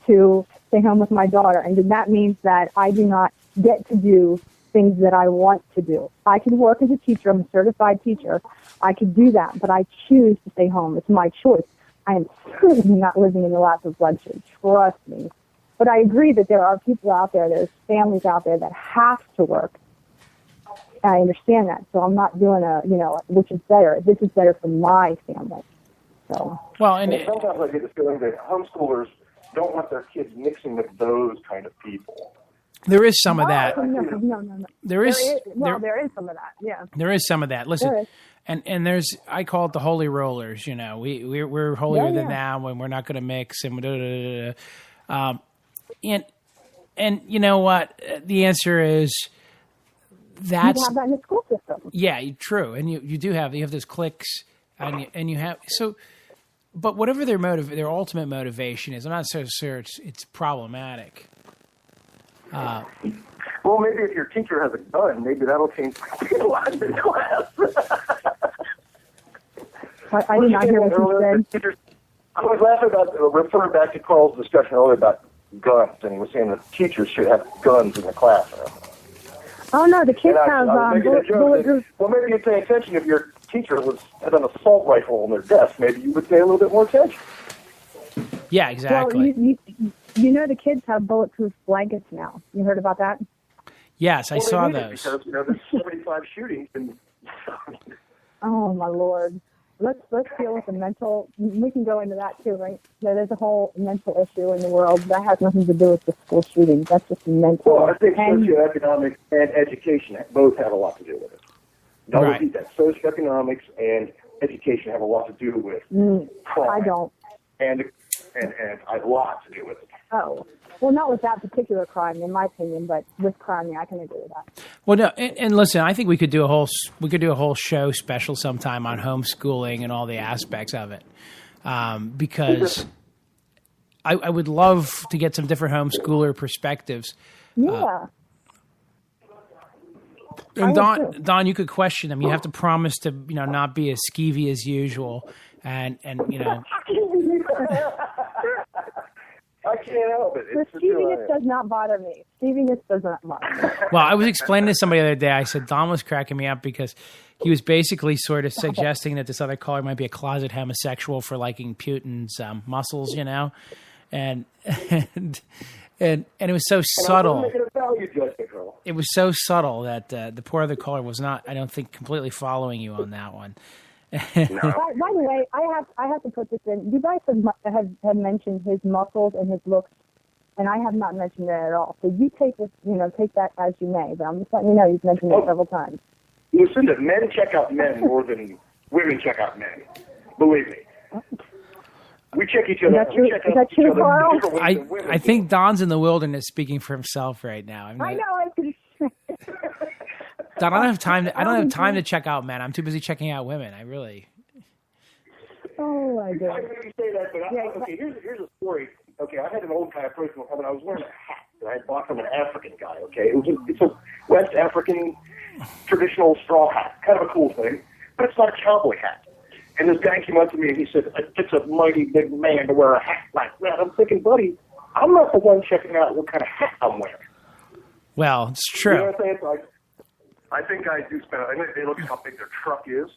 to stay home with my daughter, and that means that I do not get to do things that I want to do. I can work as a teacher. I'm a certified teacher. I could do that, but I choose to stay home. It's my choice. I am certainly not living in the lap of luxury. Trust me. But I agree that there are people out there, there's families out there that have to work. I understand that. So I'm not doing which is better. This is better for my family. So. Well, and sometimes I get the feeling that homeschoolers don't want their kids mixing with those kind of people. There is some of that. No. There is some of that. Yeah. There is some of that. Listen, and there's, I call it the holy rollers. We're holier than thou when we're not going to mix and and you know what? The answer is you have that in the school system. Yeah, true, and you do have those cliques, and you have so. But whatever their ultimate motivation is, I'm not so sure it's problematic. Well, maybe if your teacher has a gun, maybe that'll change people out of the class. I did not hear what you said. I was laughing about referring back to Carl's discussion earlier about guns, and he was saying that teachers should have guns in the classroom. Oh no, the kids have bulletproof. Well, maybe you'd pay attention if your teacher had an assault rifle on their desk. Maybe you would pay a little bit more attention. Yeah, exactly. Well, the kids have bulletproof blankets now. You heard about that? Yes, I saw those. Because there's 75 shootings. Oh my Lord! Let's deal with the mental. We can go into that too, right? There's a whole mental issue in the world that has nothing to do with the school shootings. That's just mental. Well, I think socioeconomics and education both have a lot to do with it. Don't repeat that. Socioeconomics and education have a lot to do with crime. I don't. And a lot to do with it. Oh. Well, not with that particular crime, in my opinion, but with crime, I can agree with that. Well, no, and listen, I think we could do a whole show special sometime on homeschooling and all the aspects of it, because I would love to get some different homeschooler perspectives. Yeah. And Don, you could question them. You have to promise to not be as skeevy as usual, and I can't help it. The skeeviness does not bother me. Skeeviness does not bother me. Well, I was explaining to somebody the other day. I said Don was cracking me up because he was basically sort of suggesting that this other caller might be a closet homosexual for liking Putin's muscles, and it was so subtle. It was so subtle that the poor other caller was not, I don't think, completely following you on that one. No. By the way, I have to put this in. You guys have mentioned his muscles and his looks, and I have not mentioned that at all. So you take this, take that as you may. But I'm just letting you know you've mentioned it several times. Listen, that men check out men more than women check out men. Believe me. We check each other. Is that true, Carl? I think Don's in the wilderness speaking for himself right now. I know. Don, I don't have time to check out men. I'm too busy checking out women. I really. Oh my God. I know you say that, but okay. Here's a story. Okay, I had an old guy approach me when I was wearing a hat that I had bought from an African guy. Okay, it's a West African traditional straw hat, kind of a cool thing, but it's not a cowboy hat. And this guy came up to me and he said, "It's a mighty big man to wear a hat like that." I'm thinking, buddy, I'm not the one checking out what kind of hat I'm wearing. Well, it's true. You know what I'm saying? Like, I think I do spend. They look at how big their truck is.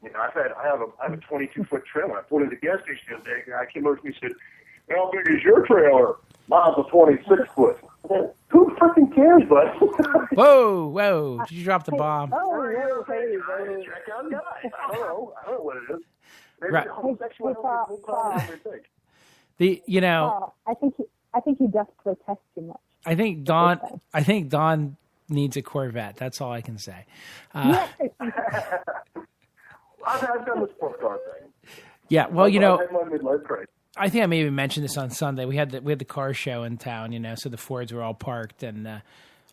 You know, I have a 22-foot trailer. I pulled into the gas station the other day. A guy came over to me and said, "How big is your trailer?" Mine's a 26-foot. Who fucking cares, bud? Whoa! Did you drop the bomb? Check out guys. I don't know what it is. Maybe Right. homosexuality will cause everything. I think he does protest too much. I think Don needs a Corvette. That's all I can say. I've done the sports car thing. Yeah, well, I had my midlife crisis. I think I maybe mentioned this on Sunday. We had the car show in town, so the Fords were all parked, and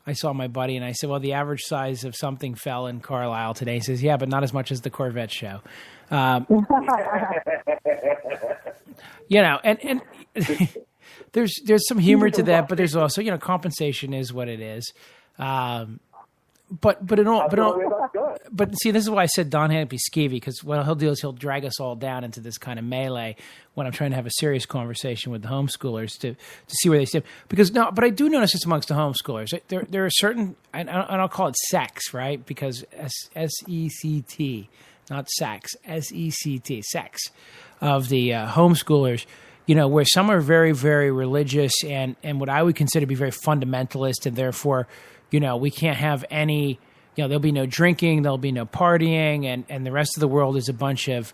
I saw my buddy, and I said, "Well, the average size of something fell in Carlisle today." He says, "Yeah, but not as much as the Corvette show." And there's some humor to that, but there's also compensation is what it is. But see, this is why I said Don had to be skeevy, because what he'll do is he'll drag us all down into this kind of melee when I'm trying to have a serious conversation with the homeschoolers to see where they stand. But I do notice this amongst the homeschoolers. There are certain, and I'll call it sects, right? Because S-E-C-T, not sex, S-E-C-T, sex of the homeschoolers. Where some are very, very religious and what I would consider to be very fundamentalist, and therefore, we can't have any, there'll be no drinking, there'll be no partying, and the rest of the world is a bunch of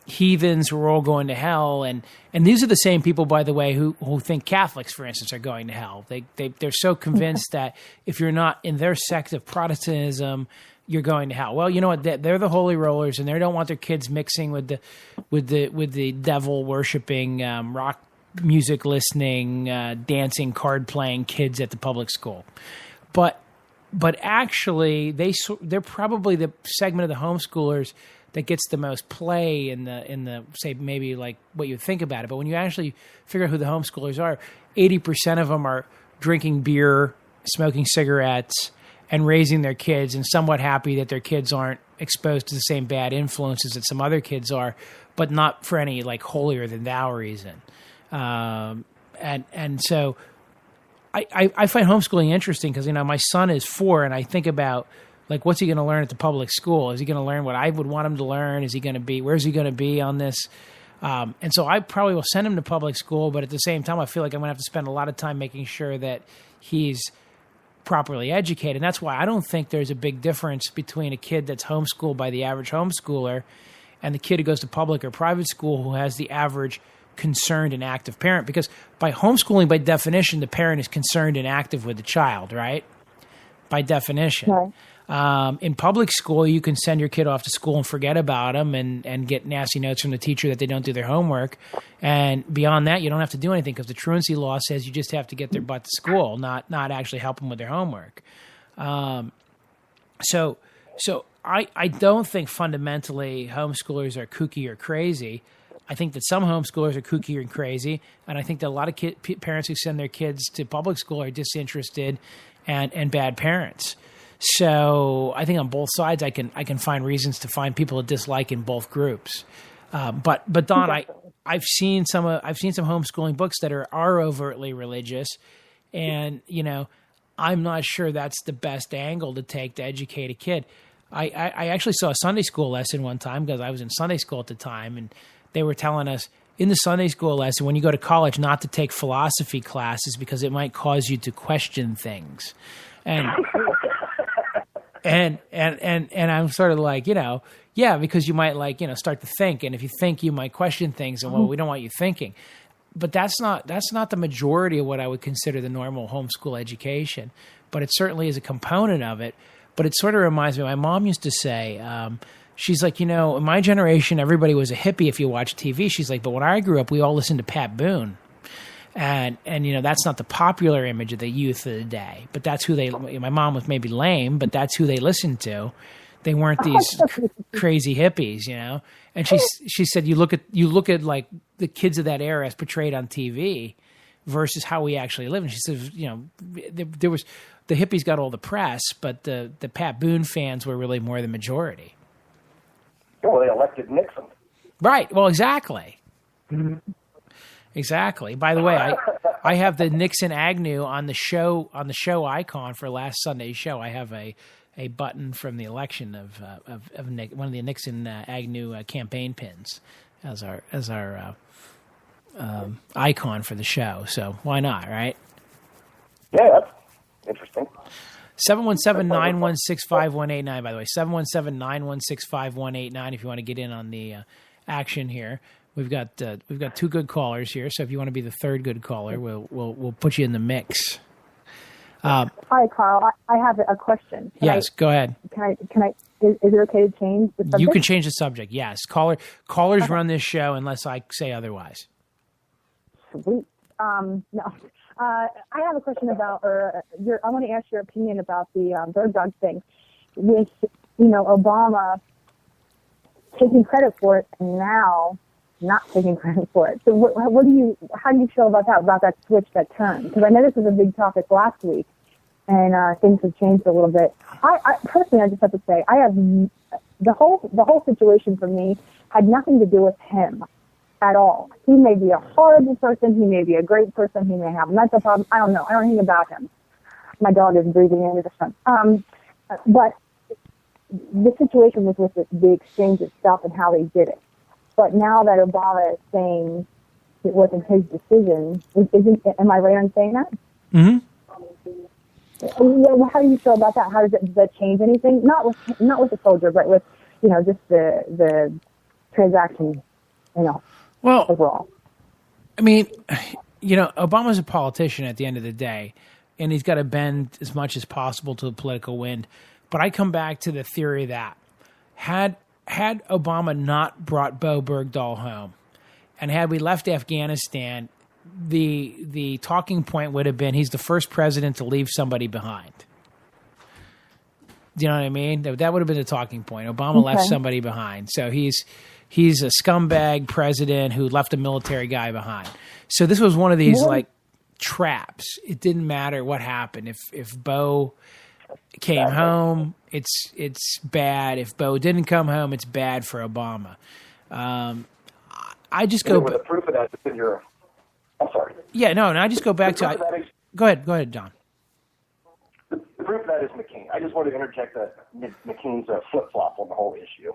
heathens who are all going to hell. And these are the same people, by the way, who think Catholics, for instance, are going to hell. They're so convinced that if you're not in their sect of Protestantism, you're going to hell. Well, you know what? They're the holy rollers, and they don't want their kids mixing with the devil worshiping, rock music listening, dancing, card playing kids at the public school. But actually, they're probably the segment of the homeschoolers that gets the most play in the say maybe like what you think about it. But when you actually figure out who the homeschoolers are, 80% of them are drinking beer, smoking cigarettes, and raising their kids, and somewhat happy that their kids aren't exposed to the same bad influences that some other kids are, but not for any like holier than thou reason. And so I find homeschooling interesting because my son is 4, and I think about like what's he going to learn at the public school? Is he going to learn what I would want him to learn? Is he going to be where's he going to be on this? And so I probably will send him to public school, but at the same time, I feel like I'm going to have to spend a lot of time making sure that he's properly educated. And that's why I don't think there's a big difference between a kid that's homeschooled by the average homeschooler and the kid who goes to public or private school who has the average concerned and active parent. Because by homeschooling, by definition, the parent is concerned and active with the child, right? By definition. Right. In public school, you can send your kid off to school and forget about them and get nasty notes from the teacher that they don't do their homework. And beyond that, you don't have to do anything because the truancy law says you just have to get their butt to school, not actually help them with their homework. So I don't think fundamentally homeschoolers are kooky or crazy. I think that some homeschoolers are kooky and crazy, and I think that a lot of parents who send their kids to public school are disinterested and bad parents. So I think on both sides, I can find reasons to find people to dislike in both groups. But Don, I've seen some homeschooling books that are overtly religious, and I'm not sure that's the best angle to take to educate a kid. I actually saw a Sunday school lesson one time because I was in Sunday school at the time, and they were telling us in the Sunday school lesson when you go to college not to take philosophy classes because it might cause you to question things, and I'm sort of like, yeah, because you might start to think, and if you think, you might question things, and well, we don't want you thinking. But that's not the majority of what I would consider the normal homeschool education. But it certainly is a component of it. But it sort of reminds me, my mom used to say, she's like, in my generation, everybody was a hippie if you watch TV. She's like, but when I grew up, we all listened to Pat Boone. And that's not the popular image of the youth of the day, but that's who my mom was maybe lame, but that's who they listened to. They weren't these crazy hippies, And she said, you look at like the kids of that era as portrayed on TV versus how we actually live. And she says, there was the hippies got all the press, but the Pat Boone fans were really more the majority. Well, they elected Nixon. Right. Well, exactly. Mm-hmm. Exactly. By the way, I have the Nixon Agnew on the show icon for last Sunday's show. I have a button from the election of one of the Nixon Agnew campaign pins as our icon for the show. So why not, right? Yeah, that's interesting. 717-916-5189, by the way. 717-916-5189 if you want to get in on the action here. We've got two good callers here, so if you want to be the third good caller, we'll put you in the mix. Hi, Carl. I have a question. Go ahead. Can I? Is it okay to change the subject? You can change the subject. Yes, callers run this show unless I say otherwise. Sweet. No. I have a question about, I want to ask your opinion about the bird dog thing. With Obama taking credit for it and now not taking credit for it. So how do you feel about that switch, that turn? Because I know this was a big topic last week, and things have changed a little bit. I personally, I just have to say, I have the whole situation for me had nothing to do with him at all. He may be a horrible person. He may be a great person. He may have mental problems. I don't know. I don't know anything about him. My dog is breathing into the sun. But the situation was with the exchange of stuff and how they did it. But now that Obama is saying it wasn't his decision, am I right on saying that? Mm-hmm. How do you feel about that? Does that change anything? Not with the soldier, but with just the transaction, Well, overall. I mean, Obama's a politician at the end of the day, and he's got to bend as much as possible to the political wind. But I come back to the theory that had Obama not brought Bo Bergdahl home, and had we left Afghanistan, the talking point would have been he's the first president to leave somebody behind. Do you know what I mean? That would have been the talking point. Obama left somebody behind. So he's a scumbag president who left a military guy behind. So this was one of these traps. It didn't matter what happened. If Bo came home, it's bad. If Bo didn't come home, it's bad for Obama. I just go. The proof of that is in your. I'm sorry. Yeah, no, and I just go back to. Go ahead, Don. The proof of that is McCain. I just wanted to interject that McCain's flip-flop on the whole issue.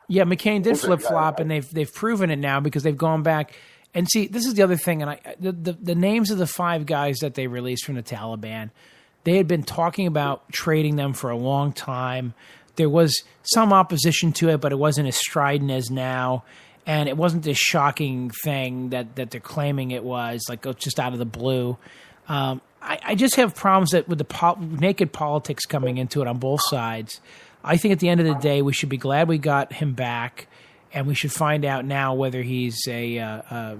Yeah, McCain did flip-flop, and they've proven it now because they've gone back. And see, this is the other thing, and the names of the 5 guys that they released from the Taliban, they had been talking about trading them for a long time. There was some opposition to it, but it wasn't as strident as now. And it wasn't this shocking thing that they're claiming it was, like just out of the blue. I just have problems with the naked politics coming into it on both sides. I think at the end of the day, we should be glad we got him back, and we should find out now whether he's a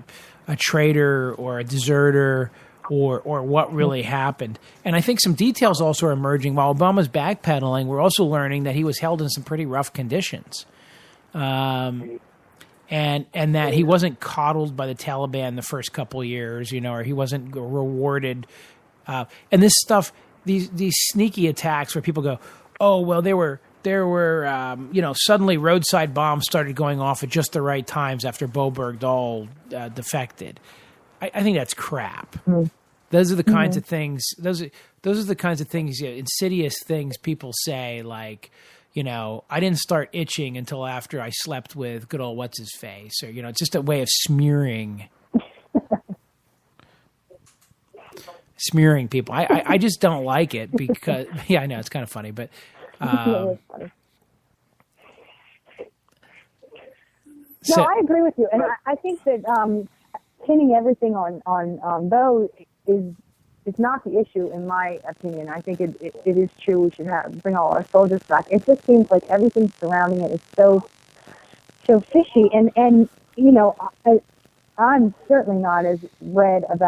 traitor or a deserter or what really happened. And I think some details also are emerging. While Obama's backpedaling, we're also learning that he was held in some pretty rough conditions. And that he wasn't coddled by the Taliban the first couple of years, or he wasn't rewarded. And this stuff, these sneaky attacks where people go, oh, well, there were suddenly roadside bombs started going off at just the right times after Bo Bergdahl defected. I think that's crap. Mm-hmm. Those are the kinds of things. Those are the kinds of things, insidious things people say, like, I didn't start itching until after I slept with good old what's his face, or it's just a way of smearing people. I just don't like it because I know it's kind of funny, but no, I agree with you, and I think that pinning everything on Bo is not the issue, in my opinion. I think it is true. We should bring all our soldiers back. It just seems like everything surrounding it is so fishy, and I'm certainly not as read as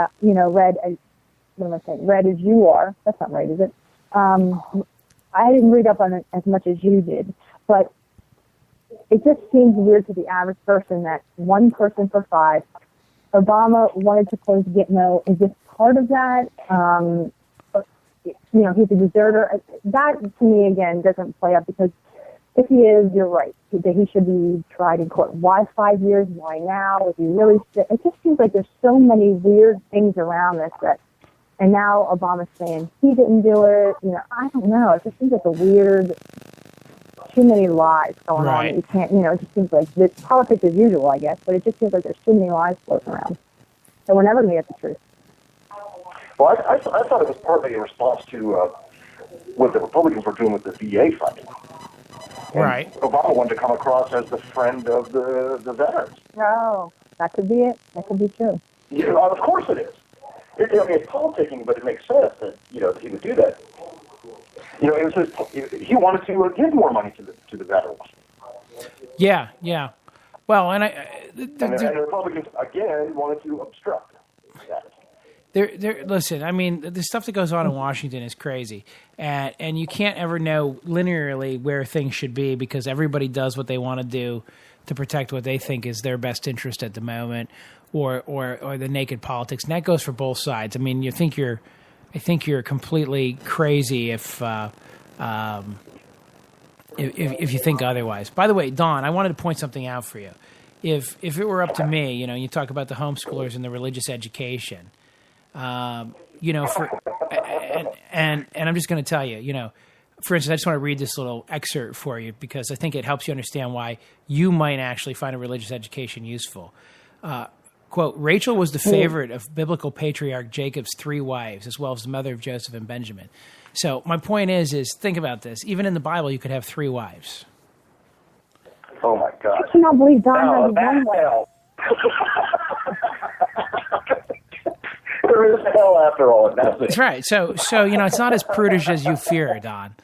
you are. That's not right, is it? I didn't read up on it as much as you did, but it just seems weird to the average person that one person for 5. Obama wanted to close Gitmo. Is this part of that? He's a deserter. That, to me, again, doesn't play up because if he is, you're right. That he should be tried in court. Why 5 years? Why now? Is he really sick? It just seems like there's so many weird things around this that, and now Obama's saying he didn't do it. You know, I don't know. It just seems like a weird, too many lies going on. That you can't, you know, it just seems like this politics as usual, I guess, but it just seems like there's too many lies floating around. So we're never going to get the truth. Well, I thought it was partly a response to what the Republicans were doing with the VA funding. And Obama wanted to come across as the friend of the veterans. Oh, that could be it. That could be true. Yeah, of course it is. I mean, it's politicking, but it makes sense that, you know, that he would do that. You know, it was he wanted to give more money to the veterans. Yeah, yeah. Well, and the Republicans again wanted to obstruct that. Listen, I mean, the stuff that goes on in Washington is crazy, and you can't ever know linearly where things should be because everybody does what they want to do to protect what they think is their best interest at the moment, or the naked politics, and that goes for both sides. I mean, I think you're completely crazy if you think otherwise. By the way, Don, I wanted to point something out for you. If it were up to me, you know, you talk about the homeschoolers and the religious education. You know, and I'm just going to tell you, you know, for instance, I just want to read this little excerpt for you because I think it helps you understand why you might actually find a religious education useful. Quote, Rachel was the favorite of biblical patriarch Jacob's 3 wives, as well as the mother of Joseph and Benjamin. So my point is think about this. Even in the Bible, you could have 3 wives. Oh, my God. I cannot believe Don has one wife. There is hell after all, and that's it. That's right. So you know, it's not as prudish as you fear, Don.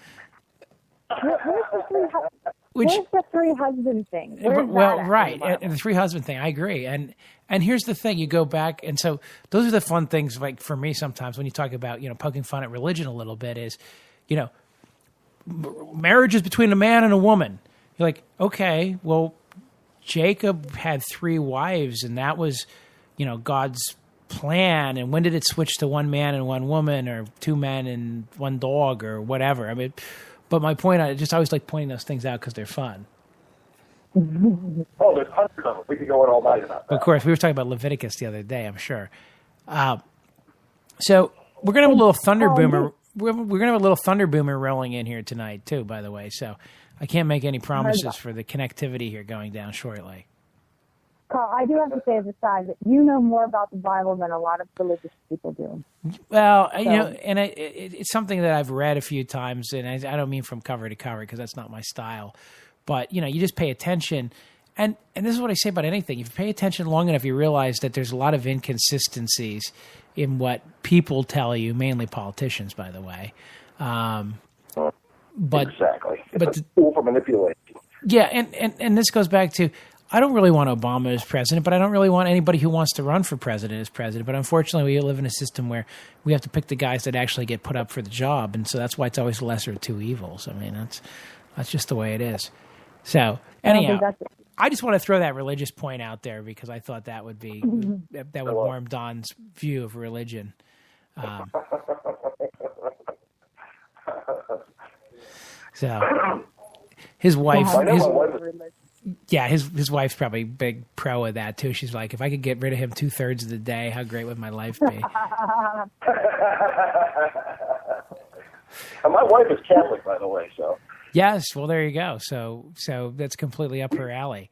Where's the 3 husband thing? Well, right, and the 3 husband thing. I agree. And here's the thing: you go back, and so those are the fun things. Like for me, sometimes when you talk about, you know, poking fun at religion a little bit, is, you know, marriage is between a man and a woman. You're like, okay, well, Jacob had 3 wives, and that was, you know, God's plan. And when did it switch to 1 man and 1 woman, or 2 men and 1 dog, or whatever? I mean, but my point, I always like pointing those things out because they're fun. Oh, there's hundreds of them. We could go on all night about that. Of course, we were talking about Leviticus the other day, I'm sure. So we're gonna have a little thunder boomer. We're gonna have a little thunder boomer rolling in here tonight too. By the way, so I can't make any promises for the connectivity here going down shortly. Carl, I do have to say as a side that you know more about the Bible than a lot of religious people do. Well, so, you know, and it's something that I've read a few times, and I don't mean from cover to cover because that's not my style. But, you know, you just pay attention. And this is what I say about anything. If you pay attention long enough, you realize that there's a lot of inconsistencies in what people tell you, mainly politicians, by the way. But exactly. It's a tool for manipulation. Yeah, and this goes back to, I don't really want Obama as president, but I don't really want anybody who wants to run for president as president. But unfortunately, we live in a system where we have to pick the guys that actually get put up for the job. And so that's why it's always the lesser of 2 evils. I mean, that's just the way it is. So anyhow, I just want to throw that religious point out there because I thought that would be that would warm Don's view of religion. So his wife, his wife's probably a big pro of that too. She's like, if I could get rid of him 2/3 of the day, how great would my life be? And my wife is Catholic, by the way, so. Yes, well, there you go. So that's completely up her alley,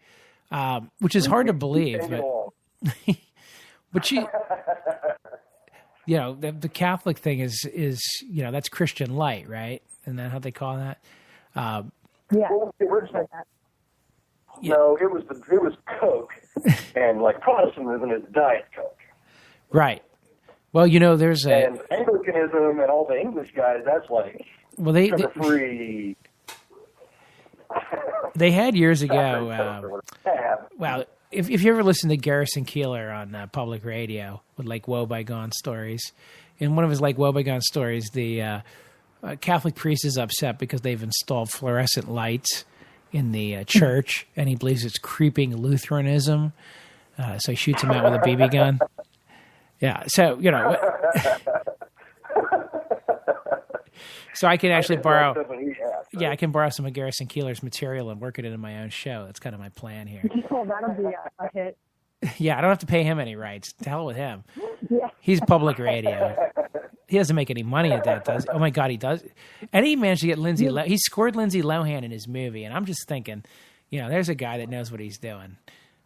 which is hard to believe. But she, you know, the Catholic thing is you know, that's Christian light, right? Isn't that how they call that? Yeah. Well, no, it was Coke, and like Protestantism is Diet Coke. Right. Well, you know, there's and Anglicanism and all the English guys. That's like free. They had years ago. Well, if you ever listen to Garrison Keillor on public radio with like Woe Bygone stories, in one of his like Woe Bygone stories, the Catholic priest is upset because they've installed fluorescent lights in the church, and he believes it's creeping Lutheranism. So he shoots him out with a BB gun. Yeah, so, you know. So I can actually borrow. Yeah, I can borrow some of Garrison Keillor's material and work it into my own show. That's kind of my plan here. Oh, that'll be a hit. Yeah, I don't have to pay him any rights. To hell with him. Yeah. He's public radio. He doesn't make any money at that, does he? Oh, my God, he does. And he managed to get Lindsay he scored Lindsay Lohan in his movie. And I'm just thinking, there's a guy that knows what he's doing.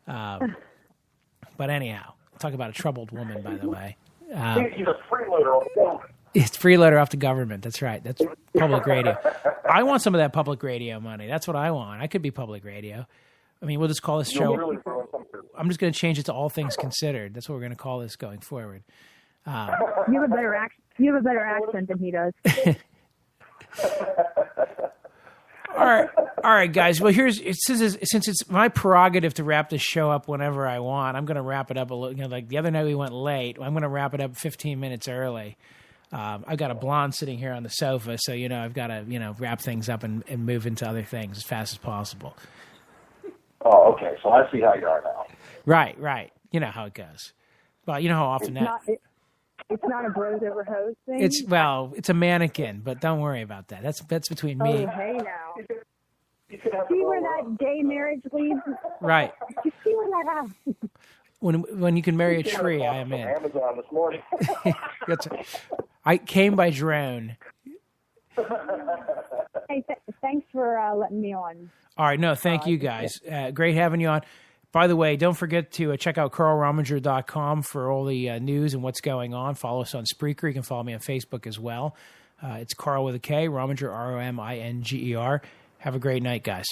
But anyhow, talk about a troubled woman, by the way. He's a freeloader on the government. It's freeloader off the government. That's right. That's public radio. I want some of that public radio money. That's what I want. I could be public radio. I mean, we'll just call this show. I'm just going to change it to All Things Considered. Right. That's what we're going to call this going forward. You have a better accent than he does. All right, guys. Well, since it's my prerogative to wrap this show up whenever I want, I'm going to wrap it up a little. Like the other night we went late. I'm going to wrap it up 15 minutes early. I've got a blonde sitting here on the sofa, so I've got to wrap things up and move into other things as fast as possible. Oh, okay. So I see how you are now. Right. You know how it goes. Well, you know how often it's not a bros over hose thing. It's a mannequin, but don't worry about that. That's between me. Oh, hey now. See where that gay marriage leads? Right. You see where that happens? When you can marry a tree, I am in. Amazon this morning. I came by drone. Hey, thanks for letting me on. All right. No, thank you guys. Great having you on. By the way, don't forget to check out CarlRominger.com for all the news and what's going on. Follow us on Spreaker. You can follow me on Facebook as well. It's Carl with a K, Rominger, Rominger. Have a great night, guys.